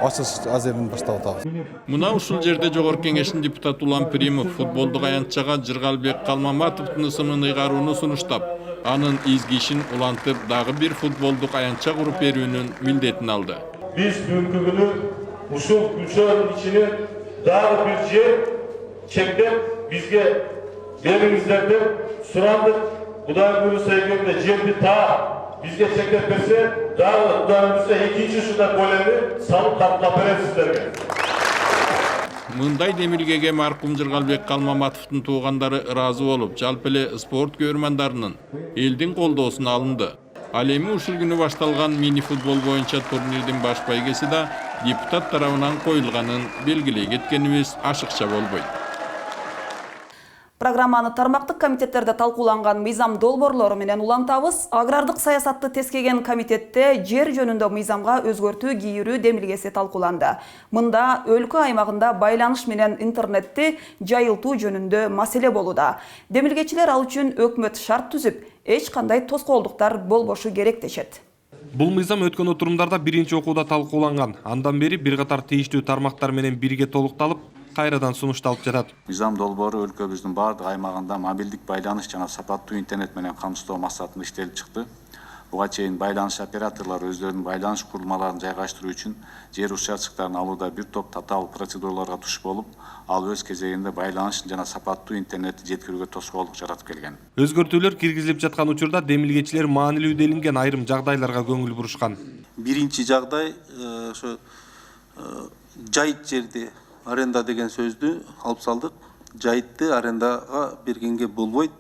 ачылыш аземин баштап атабыз. Мына ушул жерде Жогорку Кеңештин депутаты Улан Примов футболдук аянтчага Жыргалбек Калмаматовдун ысымын ыйгарууну сунуштап, анын изги ишин улантып дагы бир футболдук аянтча куруп берүүнүн милдетин алды. Биз бүгүнкү күнү ушул Күлчөнүн ичине дагы бир жер чектеп бизге бериңиздер деп сурандык. Кудайым буйрса эгерде жерди бизге чектеп берсе, дагы Кудайым буйрса экинчи ушундай көлөмү салып каттап беребиз сиздерге. Мындай демилгеге маркум Жыргалбек Калмаматовдун туугандары ыраазы болуп, жалпы эле спорт көрмандарынын элдин колдоосуна алынды. Ал эми ушул күнү башталган мини футбол боюнча турнирдин баш байгеси да депутат тарабынан коюлганын белгилей кеткенибиз ашыкча болбойт. Программаны тармактык комитеттерде талкууланган мыйзам долбоорлору менен улантабыз. Агрардык саясатты тескеген комитетте жер жөнүндө мыйзамга өзгөртүү кийирүү демилгеси талкууланды. Мында өлкө аймагында байланыш менен интернетти жайылтуу жөнүндө маселе болууда. Демилгечилер ал үчүн өкмөт шарт түзүп, эч кандай тоскоолдуктар болбошу керек дешет. Бул мыйзам өткөн отурумдарда биринчи окууда талкууланган. Андан бери бир катар тийиштүү тармактар менен бирге толукталып, кайрадан сунушталып жатат. Мыйзам долбоору өлкөбүздүн баардык аймагында мобилдик байланыш жана сапаттуу интернет менен камсыздоо максатында иштелип чыкты. Буга чейин байланыш операторлору өздөрүнүн байланыш курулмаларын жайгаштыруу үчүн жер участкаларын алууда бир топ татаал процедураларга туш болуп, ал өз кезегинде байланыш жана сапаттуу интернетти жеткирүүгө тоскоолдук жаратып келген. Өзгөртүүлөр киргизилип жаткан учурда демилгечилер маанилүү делинген айрым жагдайларга көңүл бурушкан. Биринчи жагдай ошо жайыт жерди аренда деген сөздү алып салдык. Жайытты арендага бергенге болбойт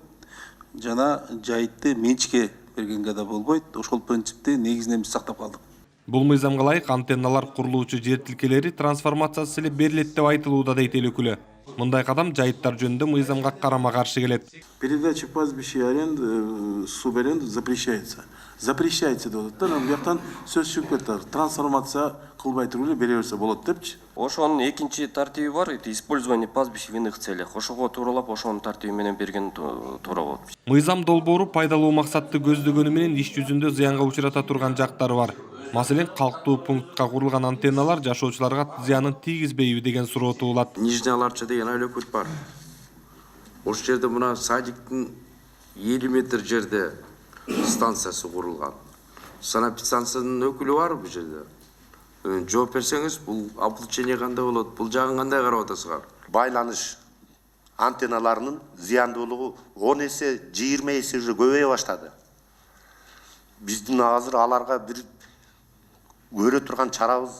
жана жайытты менчикке бергенге да болбойт. Ошол принципти негизинен биз сактап калдык. Бул мыйзамга ылайык антенналар курулуучу жер тилкелери трансформациясыз эле берилет деп айтылууда дейт эл өкүлү. Мындай кадам жайыттар жөнүндө мыйзамга карама-каршы келет. Передача пастбища и аренды, субаренды запрещается. Запрещается деп атат да, бияктан сөз чыгып кетет. Трансформация кылбай туруп эле бере берсе болот депчи. Ошонун экинчи тартиби бар, это использование пастбищ в иных целях. Ошого тууралап ошонун тартиби менен берген туура болот. Мыйзам долбоору пайдалуу максатты көздөгөнү менен иш жүзүндө зыянга учурата турган жактары бар. Маселен, калктуу пунктка курулган антенналар жашоочуларга зыянын тийгизбейби деген суроо туулат. Нижний Аларча деген айлөкөт бар. Ошол жерде мына садиктин 50 метр жерде станциясы курулган. Санэпидстанциянын өкүлү бар бул жерде. Жооп берсеңиз, бул облучение кандай болот, бул жагын кандай карап атасыздар? Байланыш антенналарынын зыяндуулугу 10 эсе, 20 эсе уже көбөйө баштады. Биздин азыр аларга бир көрө турган чарабыз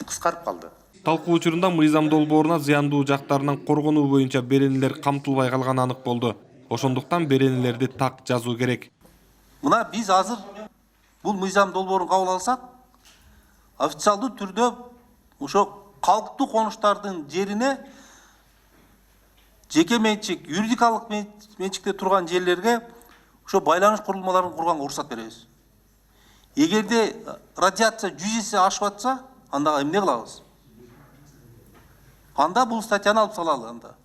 кыскарып калды. Талкуу учурунда мыйзам долбооруна зыяндуу жактарынан коргонуу боюнча беренелер камтылбай калганы анык болду. Ошондуктан беренелерди так жазуу керек. Мына биз азыр бул мыйзам долбоорун кабыл алсак, официалдуу түрдө ошо калктуу конуштардын жерине жеке менчик, юридикалык менчикте турган жерлерге ошо байланыш курулмаларын курганга уруксат беребиз. Эгерде радиация 100 эсе ашып атса, анда эмне кылабыз? Анда бул статьяны алып салалы анда.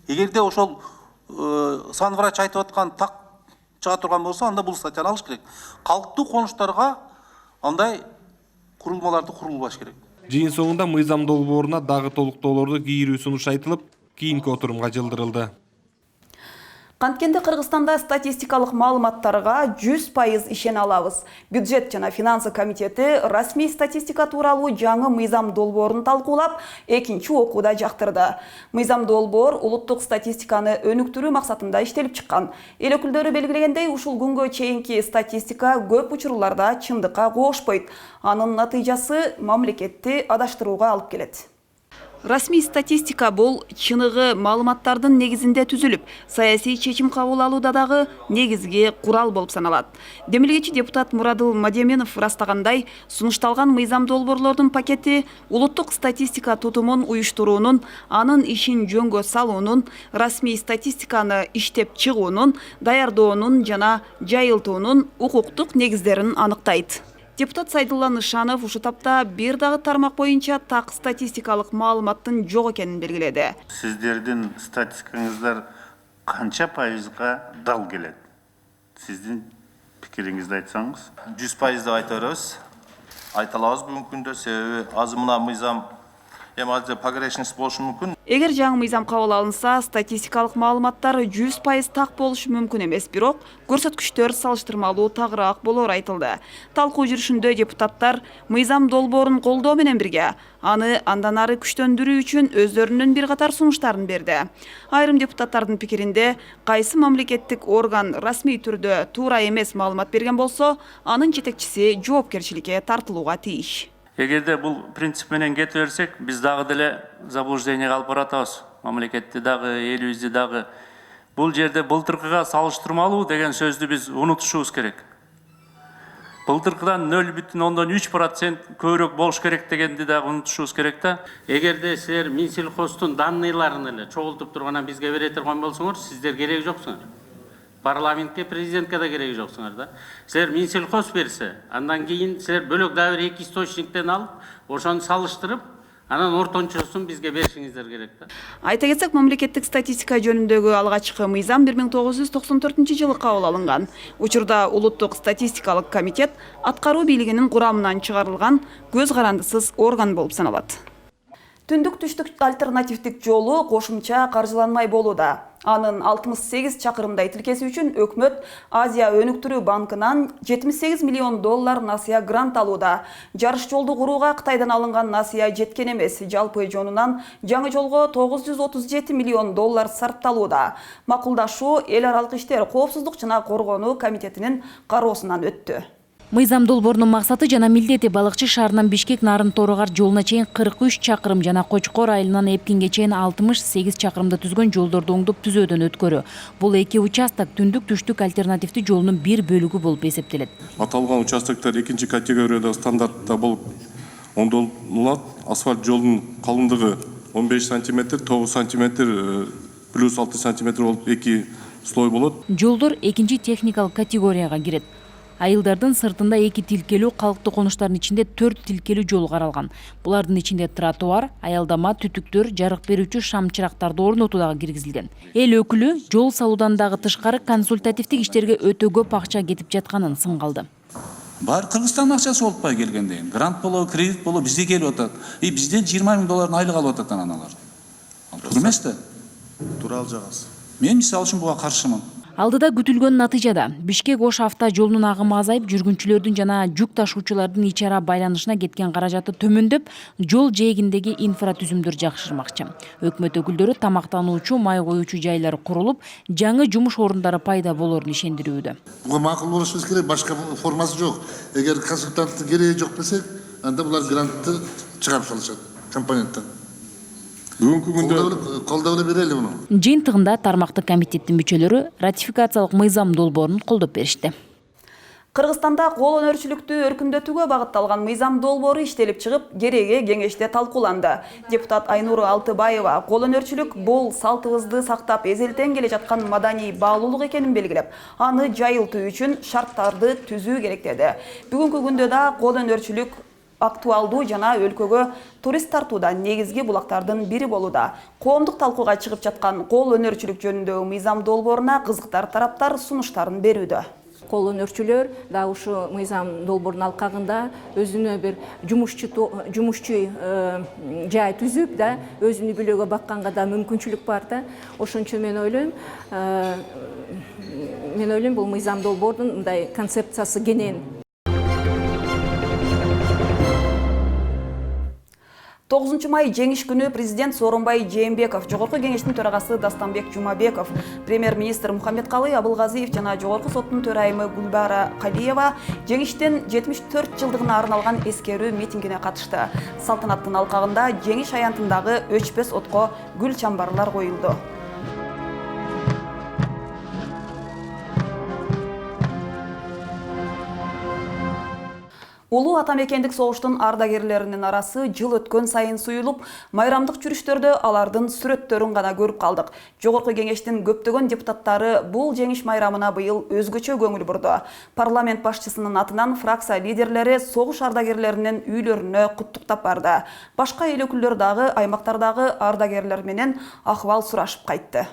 Эгерде ошол санврач айтып аткан так чыга турган болсо, анда бул статьяны алыш керек. Калктуу конуштарга андай курулмаларды курулбаш керек. Жыйын соңунда мыйзам долбооруна дагы толуктоолорду кийирүү сунуш айтылып, кийинки отурумга жылдырылды. Канткенде Кыргызстанда статистикалык маалыматтарга 100% ишене алабыз. Бюджет жана финансы комитети расмий статистика тууралуу жаңы мыйзам долбоорун талкуулап, экинчи окууда жактырды. Мыйзам долбоор улуттук статистиканы өнүктүрүү максатында иштелип чыккан. Эл өкүлдөрү белгилегендей, ушул күнгө чейинки статистика көп учурларда чындыкка коошпойт. Анын натыйжасы мамлекетти адаштырууга алып келет. Расмий статистика бул чыныгы маалыматтардын негизинде түзүлүп, саясий чечим кабыл алууда дагы негизги курал болуп саналат. Демилгечи депутат Мурадыл Мадеменов ырастагандай, сунушталган мыйзам долбоорлордун пакети улуттук статистика тутумун уюштуруунун, анын ишин жөнгө салуунун, расмий статистиканы иштеп чыгуунун, даярдоонун жана жайылтуунун укуктук негиздерин аныктайт. Депутат Сайдулла Нышанов ушу тапта бир дагы тармак боюнча так статистикалык маалыматтын жок экенин белгиледи. Сиздердин статистикаңыздар канча пайызга дал келет? Сиздин пикириңизди айтсаңыз. 100% деп айта беребиз. Айта алабыз бүгүнкү күндө, себеби азыр мына мыйзам азыр погрешность болушу мүмкүн. Эгер жаңы мыйзам кабыл алынса, статистикалык маалыматтар 100% так болушу мүмкүн эмес, бирок көрсөткүчтөр салыштырмалуу тагыраак болор айтылды. Талкуу жүрүшүндө депутаттар мыйзам долбоорун колдоо менен бирге аны андан ары күчтөндүрүү үчүн өздөрүнүн бир катар сунуштарын берди. Айрым депутаттардын пикиринде, кайсы мамлекеттик орган расмий түрдө туура эмес маалымат берген болсо, анын жетекчиси жоопкерчиликке тартылууга тийиш. Эгерде бул принцип менен кете берсек, биз дагы деле заблуждениеге алып баратабыз. Мамлекетти дагы, элибизди дагы. Бул жерде былтыркыга салыштырмалуу деген сөздү биз унутушубуз керек. Былтыркыдан 0,3% көбүрөөк болуш керек дегенди дагы унутушубуз керек да. Эгерде силер Минсельхоздун данныйларын эле чогултуп тургандан бизге бере турган болсоңор, сиздер кереги жоксуңар. Парламентке, президентке да кереги жоксуңар да. Силер Минсельхоз берсе, андан кийин силер бөлөк дагы бир 2 источниктен алып, ошону салыштырып, анан ортончосун бизге беришиңиздер керек да. Айта кетсек, мамлекеттик статистика жөнүндөгү алгачкы мыйзам 1994-жылы кабыл алынган. Учурда улуттук статистикалык комитет аткаруу бийлигинин курамынан чыгарылган көз карандысыз орган болуп саналат. Түндүк-түштүк альтернативдик жолу кошумча каржыланмай болууда. Анын 68 чакырымдай тилкеси үчүн өкмөт Азия өнүктүрүү банкынан $78 миллион насыя грант алууда. Жарыш жолду курууга Кытайдан алынган насыя жеткен эмес. Жалпы жонунан жаңы жолго $937 миллион сарпталууда. Макулдашуу эл аралык иштер, коопсуздук жана коргонуу комитетинин кароосунан өттү. Мыйзам долбоорунун максаты жана милдети балыкчы шаарынан Бишкек нарын Торогар жолуна чейин 43 чакырым жана Кочкор айылынан Эпкинге чейин 68 чакырымда түзгөн жолдорду оңдоп түзөөдөн өткөрүү. Бул эки участок түндүк-түштүк альтернативдүү жолунун бир бөлүгү болуп эсептелет. Аталган участоктор экинчи категорияда стандартта болуп оңдолулат. Асфальт жолунун калыңдыгы 15 сантиметр, 9 сантиметр, плюс 6 сантиметр болуп 2 слой болот. Жолдор экинчи техникалык категорияга кирет. Айылдардын сыртында 2 тилкелүү, калктуу конуштардын ичинде 4 тилкелүү жол каралган. Булардын ичинде тротуар, аялдама, түтүктөр, жарык берүүчү шам чырактарды орнотуу дагы киргизилген. Эл өкүлү жол салуудан дагы тышкары консультативдик иштерге өтө көп акча кетип жатканын сынгалды. Бар Кыргызстан акчасы болуп пай келгенде, грант болобу, кредит болобу бизде келип атат. Бизден 20 000 долларын айлык алып атат аналар. Тура эмес да? Тура ал жагасы. Мен мисалы үчүн буга каршымын. Алдыда күтүлгөн натыйжада Бишкек-Ош авто жолунун агымы азайып, жүргүнчүлөрдүн жана жүк ташуучулардын ич ара байланышына кеткен каражаты төмөндөп, жол жээгиндеги инфратүзүмдөр жакшырмакчы. Өкмөт өкүлдөрү тамактануучу, май коюучу жайлар курулуп, жаңы жумуш орундары пайда болорун ишендирүүдө. Буга макул болушубуз керек, башка формасы жок. Эгер консультанттын кереги жок десек, анда булар грантты чыгарып салышат компоненттен. Бүгүнкү күндө колдоо берели муну. Жыйынтыгында тармактык комитеттин мүчөлөрү ратификациялык мыйзам долбоорун колдоп беришти. Кыргызстанда кол өнөрчүлүктү өркүндөтүүгө багытталган мыйзам долбоору иштелип чыгып, кереги кеңеште талкууланды. Депутат Айнур Алтыбаева кол өнөрчүлүк бул салтыбызды сактап эзелтен келе жаткан маданий баалуулук экенин белгилеп, аны жайылтуу үчүн шарттарды түзүү керек деди. Бүгүнкү күндө да кол өнөрчүлүк актуалдуу жана өлкөгө турист тартууда негизги булактардын бири болууда. Коомдук талкууга чыгып жаткан кол өнөрчүлүк жөнүндөгү мыйзам долбооруна кызыктар тараптар сунуштарын берүүдө. Кол өнөрчүлөр да ушу мыйзам долбоорунун алкагында өзүнө бир жумушчу жай түзүп да өзүнү бүлөгө бакканга да мүмкүнчүлүк бар да. Ошон үчүн мен ойлойм бул мыйзам долбоордун мындай концепциясы кенен. 9 май жеңиш күнү президент Сооронбай Жээнбеков, жогорку кеңештин төрагасы Дастанбек Жумабеков, премьер-министр Мухаммедкалый Абылгазиев жана жогорку соттун төрайымы Гүлбара Калиева жеңиштин 74 жылдыгына арналган эскерүү митингине катышты. Салтанаттын алкагында жеңиш аянтындагы өчпөс отко гүл чамбарлар коюлду. Улуу атамекендик согуштун ардагерлеринин арасы жыл өткөн сайын суюлуп, майрамдык жүрүштөрдө алардын сүрөттөрүн гана көрүп калдык. Жогорку кеңештин көптөгөн депутаттары бул жеңиш майрамына быйыл өзгөчө көңүл бурду. Парламент башчысынын атынан фракция лидерлери согуш ардагерлеринин үйлөрүнө куттуктап барды. Башка эл өкүлдөрү дагы аймактардагы ардагерлер менен акыбал сурашып кайтты.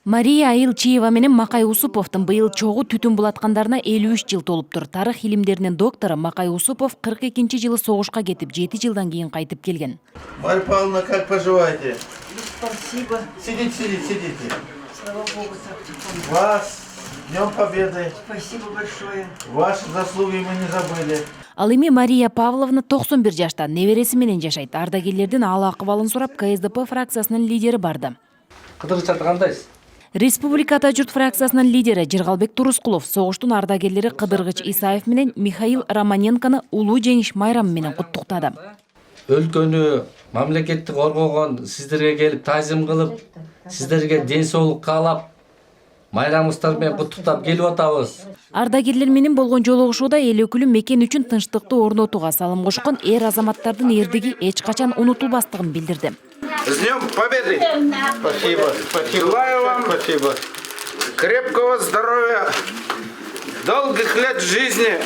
Мария Айылчиева менен Макай Усуповдун быйыл чогуу түтүн булаткандарына 53 жыл толуптур. Тарых илимдеринин доктору Макай Усупов 42 жылы согушка кетип, 7 жылдан кийин кайтып келген. Марья Павловна, как поживаете? Спасибо. Сидите. Слава Богу, вас Днем Победы. Спасибо большое. Ваши заслуги мы не забыли. Ал эми Мария Павловна 91 жашта небереси менен жашайт. Ардагерлердин ал акыбалын сурап КСДП фракциясынын лидери барды. Кыдырчаты кандайсыз? Республика Ата журт фракциясынын лидери Жыргалбек Турускулов согуштун ардагерлери Кыдыргыч Исаев менен Михаил Романенкону улуу жеңиш майрамы менен куттуктады. Өлкөнү, мамлекетти коргогон сиздерге келип таазим кылып, сиздерге ден соолук каалап, майрамыңыздар менен куттуктап келип атабыз. Ардагерлер менен болгон жолугушууда эл өкүлү мекен үчүн тынчтыкты орнотууга салым кошкон азаматтардын эрдиги эч качан унутулбастыгын билдирди. С Днем Победы! Спасибо. Желаю вам крепкого здоровья, долгих лет жизни.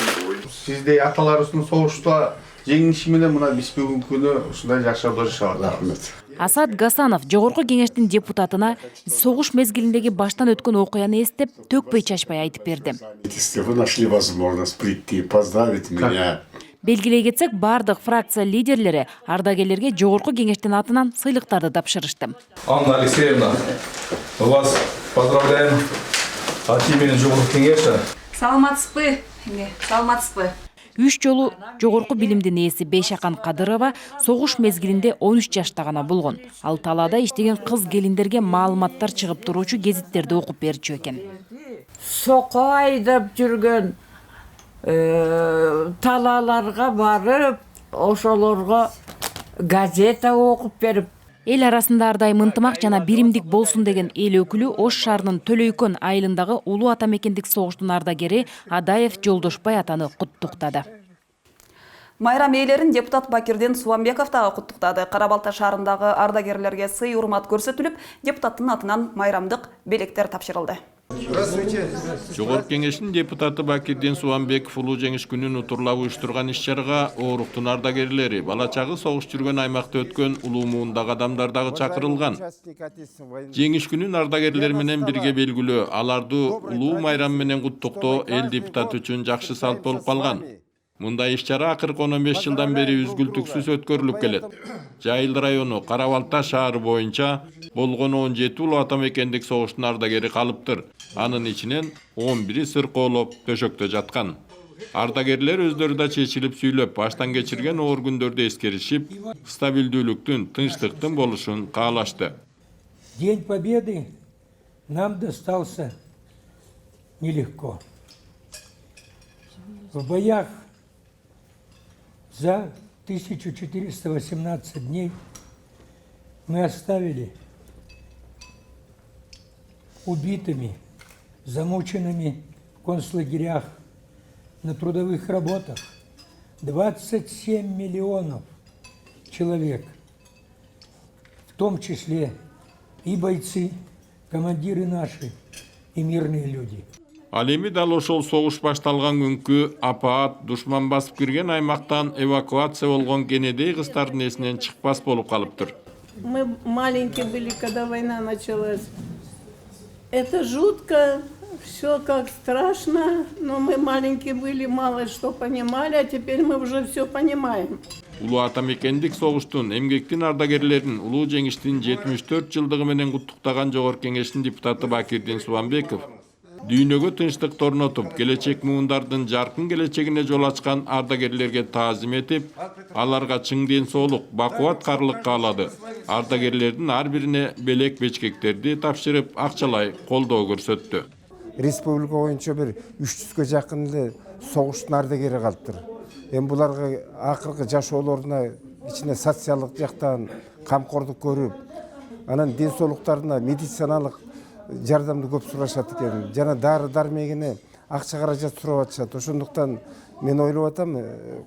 Сиздей аталарыбыздын согушта жеңиши менен мына биз бүгүнкү күнү ушундай жакшырып жашап атабыз. Асад Гасанов жогорку кеңештин депутатына согуш мезгилиндеги баштан өткөн окуяны эстеп, төкпөй чачпай айтып берди. Вы нашли возможность прийти, поздравить меня. Белгилей кетсек, бардык фракция лидерлери ардагерлерге жогорку кеңештин атынан сыйлыктарды тапшырышты. Анна Алексеевна, вас поздравляем от имени жогорку кеңеши. Саламатсызбы? Саламатсызбы? 3 жолу жогорку билимдин ээси Бейшакан Кадырова согуш мезгилинде 13 жашта гана болгон. Ал талаада иштеген кыз келиндерге маалыматтар чыгып туруучу гезиттерди окуп берчү экен. Соко айдап жүргөн талааларга барып, ошолорго газета окуп берип. Эл арасында ар дайым ынтымак жана биримдик болсун деген эл өкүлү Ош шаарынын Төлөйкөн айылындагы улуу атамекендик согуштун ардагери Адаев Жолдошбай атаны куттуктады. Майрам ээлерин депутат Бакирден Суамбеков дагы куттуктады. Кара-Балта шаарындагы ардагерлерге сый урмат көрсөтүлүп, депутаттын атынан майрамдык белектер тапшырылды. Жогорку кеңештин депутаты Бакирден Суамбеков улуу жеңиш күнүн утурлап уюштурган иш-чарага Ооруктун ардагерлери, бала чагы согуш жүргөн аймакта өткөн улуу муундагы адамдар дагы чакырылган. Жеңиш күнүн ардагерлер менен бирге белгилөө, аларды улуу майрам менен куттуктоо эл депутаты үчүн жакшы салт болуп калган. Мындай иш-чара акыркы 15 жылдан бери үзгүлтүксүз өткөрүлүп келет. Жайыл району Кара-Балта шаары боюнча болгон 17 улуу ата мекендик согуштун ардагери калыптыр. Анын ичинен 11-и сыркоолоп төшөктө жаткан. Ардагерлер өздөрү да чечилип сүйлөп, баштан кечирген оор күндөрдү эскеришип, стабилдүүлүктүн, тынчтыктын болушун каалашты. День Победы нам достался нелегко. В боях за 1418 дней мы оставили убитыми, замученными в концлагерях, на трудовых работах 27 миллионов человек, в том числе и бойцы, командиры наши, и мирные люди. Ал эми дал ошол согуш башталган күнкү апаат душман басып кирген аймактан эвакуация болгон кенедей кыздардын эсинен чыкпас болуп калыптыр. Мы маленькие были, когда война началась. Это жутко, все как страшно, но мы маленькие были, мало что понимали, а теперь мы уже все понимаем. Улуу ата мекендик согуштун, эмгектин ардагерлерин улуу жеңиштин 74 жылдыгы менен куттуктаган Жогорку кеңештин депутаты Бакирден Суамбеков дүйнөгө тынчтык орнотуп, келечек муундардын жаркын келечегине жол ачкан ардагерлерге таазим этип, аларга чың ден соолук, бакубат каалык каалады. Ардагерлердин ар бирине белек бечкектерди тапшырып, акчалай колдоо көрсөттү. Республика боюнча бир 300га жакын эле согуштун ардагери калыптыр. Эми буларга акыркы жашоолоруна ичине социалдык жактан камкордук көрүп, анан ден соолуктарына медициналык жардамды көп сурашат экен. Жана дары дармегине акча каражат сурап атышат. Ошондуктан мен ойлоп атам,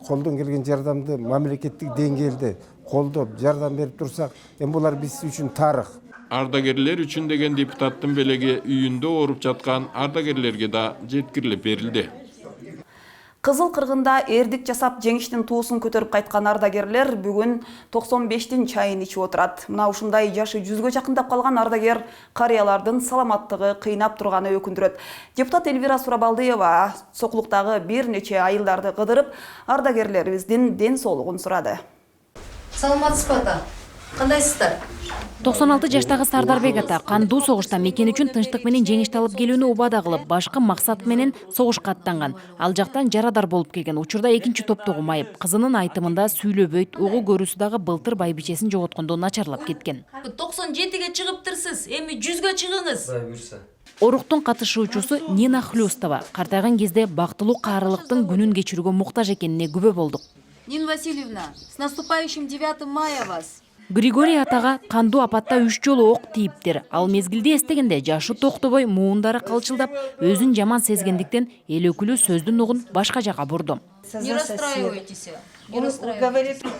колдон келген жардамды мамлекеттик деңгээлде колдоп, жардам берип турсак, эми булар биз үчүн тарых. Ардагерлер үчүн деген депутаттын белеги үйүндө ооруп жаткан ардагерлерге да жеткирилип берилди. Кызыл Кыргында эрдик жасап жеңиштин туусун көтөрүп кайткан ардагерлер бүгүн 95-тин чайын ичип отурат. Мына ушундай жашы 100га жакындап калган ардагер карыялардын саламаттыгы кыйнап турганы өкүндүрөт. Депутат Эльвира Сурабалдиева сокулуктагы бир нече айылдарды кыдырып, ардагерлерибиздин ден соолугун сурады. Саламатсызбы ата? Кандайсыздар? 96 жаштагы Сардарбек ата кандуу согушта мекени үчүн тынчтык менен жеңишти алып келүүнү убада кылып, башкы максат менен согушка аттанган. Ал жактан жарадар болуп келген. Учурда экинчи топтогу майып. Кызынын айтымында сүйлөбөйт, угу көрүүсү дагы былтыр байбичесин жоготкондо начарлап кеткен. 97ге чыгыптырсыз, эми 100га чыгыңыз. Оруктун катышуучусу Нина Хлюстова картайган кезде бактылуу каарылыктын күнүн кечирүүгө муктаж экенине күбө болдук. Нина Васильевна, с наступающим 9 мая вас. Григорий атага кандуу апатта 3 жолу ок тийиптир. Ал мезгилди эстегенде жашы токтобой, муундары кылчылдап, өзүн жаман сезгендиктен эл өкүлү сөздүн угун башка жака бурду. Не расстраивайтесь.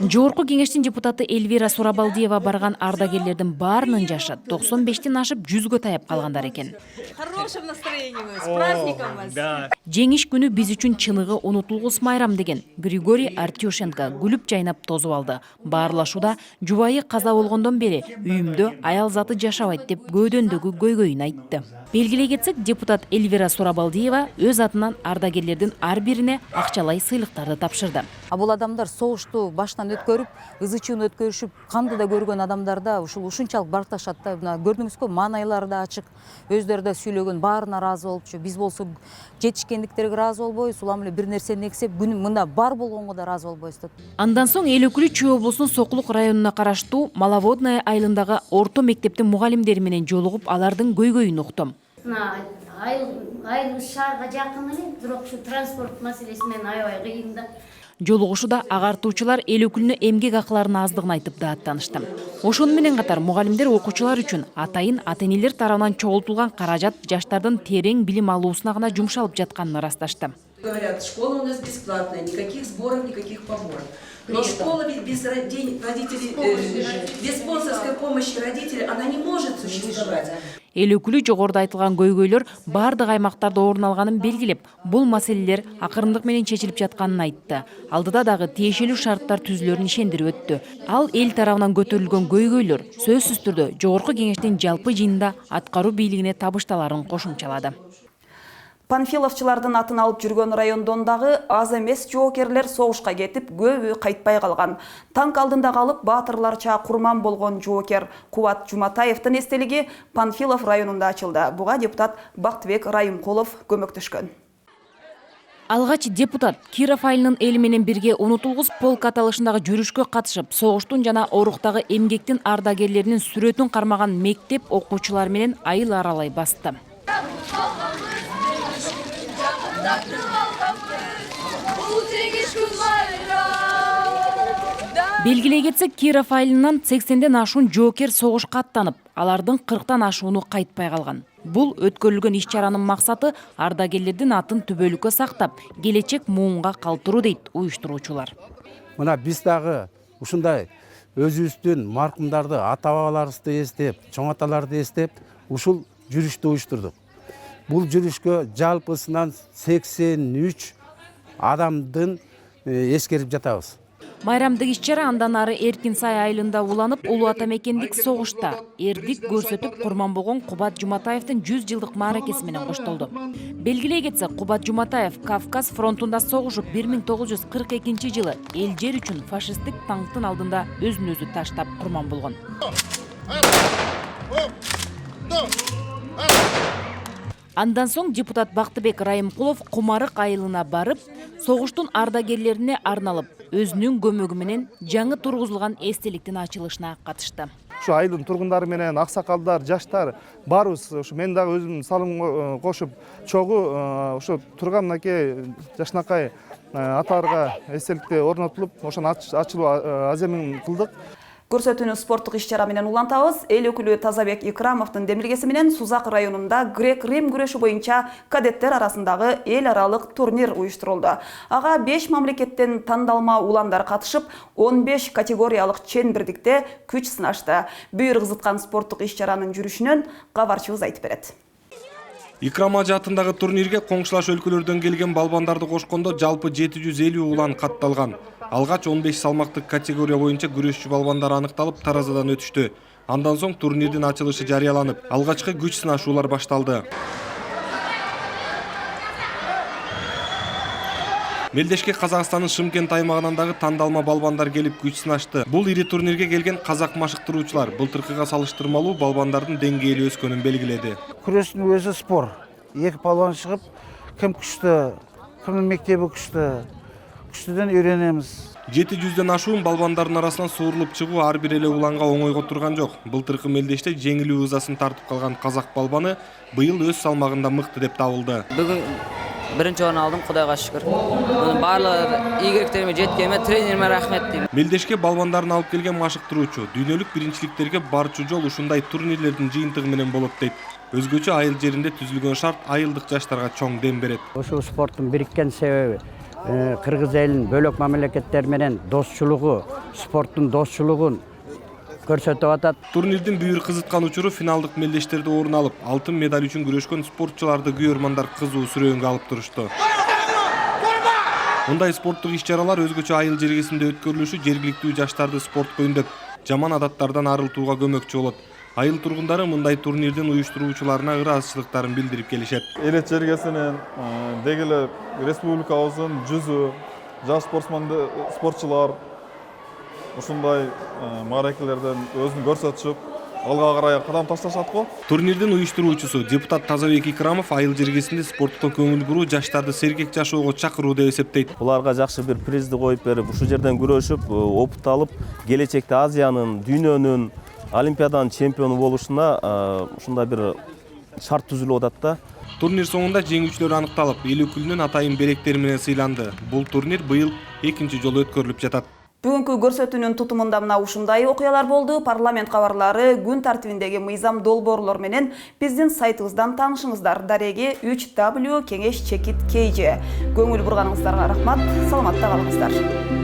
Жогорку кеңештин депутаты Эльвира Сурабалдиева барган ардагерлердин баарынын жашы 95тен ашып 100гө таяп калгандар экен. Хорошим настроением, с праздником вас. Жеңиш күнү биз үчүн чыныгы унутулгус майрам деген Григорий Артюшенко күлүп жайнап тозуп алды. Баарлашууда жубайы каза болгондон бери үйүмдө аял заты жашабайт деп көөдөндөгү көйгөйүн айтты. Белгилей кетсек, депутат Эльвира Сурабалдиева өз атынан ардагерлердин ар бирине акчалай сыйлыктарды тапшырды. Бул адамдар согушту баштан өткөрүп, ызычын өткөрүшүп, канды да көргөн адамдарда ушунчалык барташат да. Көрдүңүзбү, маанайлары да ачык. Өздөрү да сүйлөгөн, баарына ыраазы болупчу. Биз болсо жетишкендиктерге ыраазы болбойбуз, улам эле бир нерсени эксеп, күнү мында бар болгонго да ыраазы болбойбуз деп. Андан соң эл өкүлү Чүй облусунун Сокулук районуна караштуу Маловодная айылындагы орто мектептин мугалимдери менен жолугуп, алардын көйгөйүн уктум. Айыл шаарга жакын эле, бирок ушу транспорт маселеси менен аябай кыйын да. Жолугушуда агартуучулар эл өкүлүнө эмгек акыларынын аздыгын айтып дааттанышты. Ошону менен катар мугалимдер окуучулар үчүн атайын ата-энелер тарабынан чогултулган каражат жаштардын терең билим алуусуна гана жумшалып жатканын ырасташты. Говорят, школа у нас бесплатная, никаких сборов, никаких поборов. Но школа ведь без родителей, без спонсорской помощи родителей, она не может существовать. Эл өкүлү жогоруда айтылган көйгөйлөр бардык аймактарда орун алганын белгилеп, бул маселелер акырындык менен чечилип жатканын айтты. Алдыда дагы тиешелүү шарттар түзүлөрүн ишендирип өттү. Ал эл тарабынан көтөрүлгөн көйгөйлөр сөзсүз түрдө жогорку кеңештин жалпы жыйынында аткаруу бийлигине табышталарын кошумчалады. Панфиловчылардын атын алып жүргөн райондондагы аз эмес жоокерлер согушка кетип, көбү кайтпай калган. Танк алдында калып, баатырларча курман болгон жоокер Кубат Жуматаевдин эстелиги Панфилов районунда ачылды. Буга депутат Бактыбек Райымкулов көмөктөшкөн. Алгач депутат Киров айылынын эли менен бирге унутулгус полк аталышындагы жүрүшкө катышып, согуштун жана оруктагы эмгектин ардагерлеринин сүрөтүн кармаган мектеп окуучулары менен айыл аралай басты. Белгилей кетсек, Киров айылынан 80ден ашуун жоокер согушка аттанып, алардын 40тан ашууну кайтпай калган. Бул өткөрүлгөн иш-чаранын максаты ардагерлердин атын түбөлүккө сактап, келечек муунга калтыруу дейт уюштуруучулар. Мына биз дагы ушундай өзүбүздүн маркумдарды, ата-бабаларыбызды эстеп, чоң аталарды эстеп, ушул жүрүштү уюштурдук. Бул жүрүшкө жалпысынан 83 адамдын эскерип жатабыз. Майрамдык иш-чара андан ары Эркинсай айылында уланып, улуу ата мекендик согушта эрдик көрсөтүп курман болгон Кубат Жуматаевдин 100 жылдык мааракеси менен коштолду. Белгилей кетсек, Кубат Жуматаев Кавказ фронтунда согушуп 1942 жылы эл жер үчүн фашисттик танктын алдында өзүн өзү таштап курман болгон. Андан соң депутат Бактыбек Райымкулов Кумарык айылына барып, согуштун ардагерлерине арналып, өзүнүн көмөгү менен жаңы тургузулган эстеликтин ачылышына катышты. Ушу айылдын тургундары менен аксакалдар, жаштар барыбыз ушу мен дагы өзүм салым кошуп, чогуу ушу турган мынакей жашынакай аталарга эстеликти орнотулуп, ошону ачылуу аземин кылдык. Көрсөтүүнү спорттук иш-чара менен улантабыз. Эл өкүлү Тазабек Икрамовдун демилгеси менен Сузак районунда грек-рим күрөшү боюнча кадеттер арасындагы эл аралык турнир уюштурулду. Ага 5 мамлекеттен тандалма уландар катышып, 15 категориялык чен-бирдикте күч сынашты. Бүйүр кызыткан спорттук иш-чаранын жүрүшүнөн кабарчыбыз айтып берет. Икрам ажы атындагы турнирге коңшулаш өлкөлөрдөн келген балбандарды кошкондо жалпы 750 улан катталган. Алгач 15 салмактык категория боюнча күрөшчү балбандар аныкталып, таразадан өтүштү. Андан соң турнирдин ачылышы жарыяланып, алгачкы күч сынашуулар башталды. Мелдешке Казакстандын Шымкент аймагынан дагы тандалма балбандар келип күч сынашты. Бул ири турнирге келген казак машыктыруучулар былтыркыга салыштырмалуу балбандардын деңгээли өскөнүн белгиледи. Күрөштүн өзү спор. Эки балбан чыгып, ким күчтүү, кимдин мектеби күчтүү, күчтүүдөн үйрөнөбүз. 700ден ашуун балбандардын арасынан суурулуп чыгуу ар бир эле уланга оңойго турган жок. Былтыркы мелдеште жеңилүү ызасын тартып калган казак балбаны быйыл өз салмагында мыкты деп табылды. Бүгүн биринчи орун алдым, Кудайга шүкүр. Барлыгы ийгиликтериме жеткениме тренериме рахмет дейм. Мелдешке балбандарын алып келген машыктыруучу дүйнөлүк биринчиликтерге барчу жол ушундай турнирлердин жыйынтыгы менен болот дейт. Өзгөчө айыл жеринде түзүлгөн шарт айылдык жаштарга чоң дем берет. Ушул спорттун бириккен себеби Кыргыз элинин бөлөк мамлекеттер менен достчулугу, спорттун достчулугун көрсөтүп атат. Турнирдин бүйүр кызыткан учуру финалдык мелдештерде орун алып, алтын медаль үчүн күрөшкөн спортчуларды күйөрмандар кызуу сүрөөнгө алып турушту. Мындай спорттук иш-чаралар өзгөчө айыл жергесинде өткөрүлүшү жергиликтүү жаштарды спортко үндөп, жаман адаттардан арылтууга көмөкчү болот. Айыл тургундары мындай турнирдин уюштуруучуларына ыраазычылыктарын билдирип келишет. Элет жергесинен дегеле республикабыздын жүзү жаш спортчулар ушундай мааракелерден өзүн көрсөтүшүп, алга карай кадам ташташат го. Турнирдин уюштуруучусу депутат Тазабек Икрамов айыл жергесинде спортко көңүл буруу, жаштарды сергек жашоого чакыруу деп эсептейт. Буларга жакшы бир призди коюп берип, ушул жерден күрөшүп, опыт алып, келечекте Азиянын, дүйнөнүн Олимпиаданын чемпиону болушуна ушундай бир шарт түзүлүп атат да. Турнир соңунда жеңүүчүлөр аныкталып, эл өкүлүнүн атайын беректери менен сыйланды. Бул турнир быйыл экинчи жолу өткөрүлүп жатат. Бүгүнкү көрсөтүүнүн тутумунда мына ушундай окуялар болду. Парламент кабарлары күн тартибиндеги мыйзам долбоорлор менен биздин сайтыбыздан таанышыңыздар. Дареги 3W кеңеш чекит KG. Көңүл бурганыңыздарга рахмат. Саламатта калыңыздар.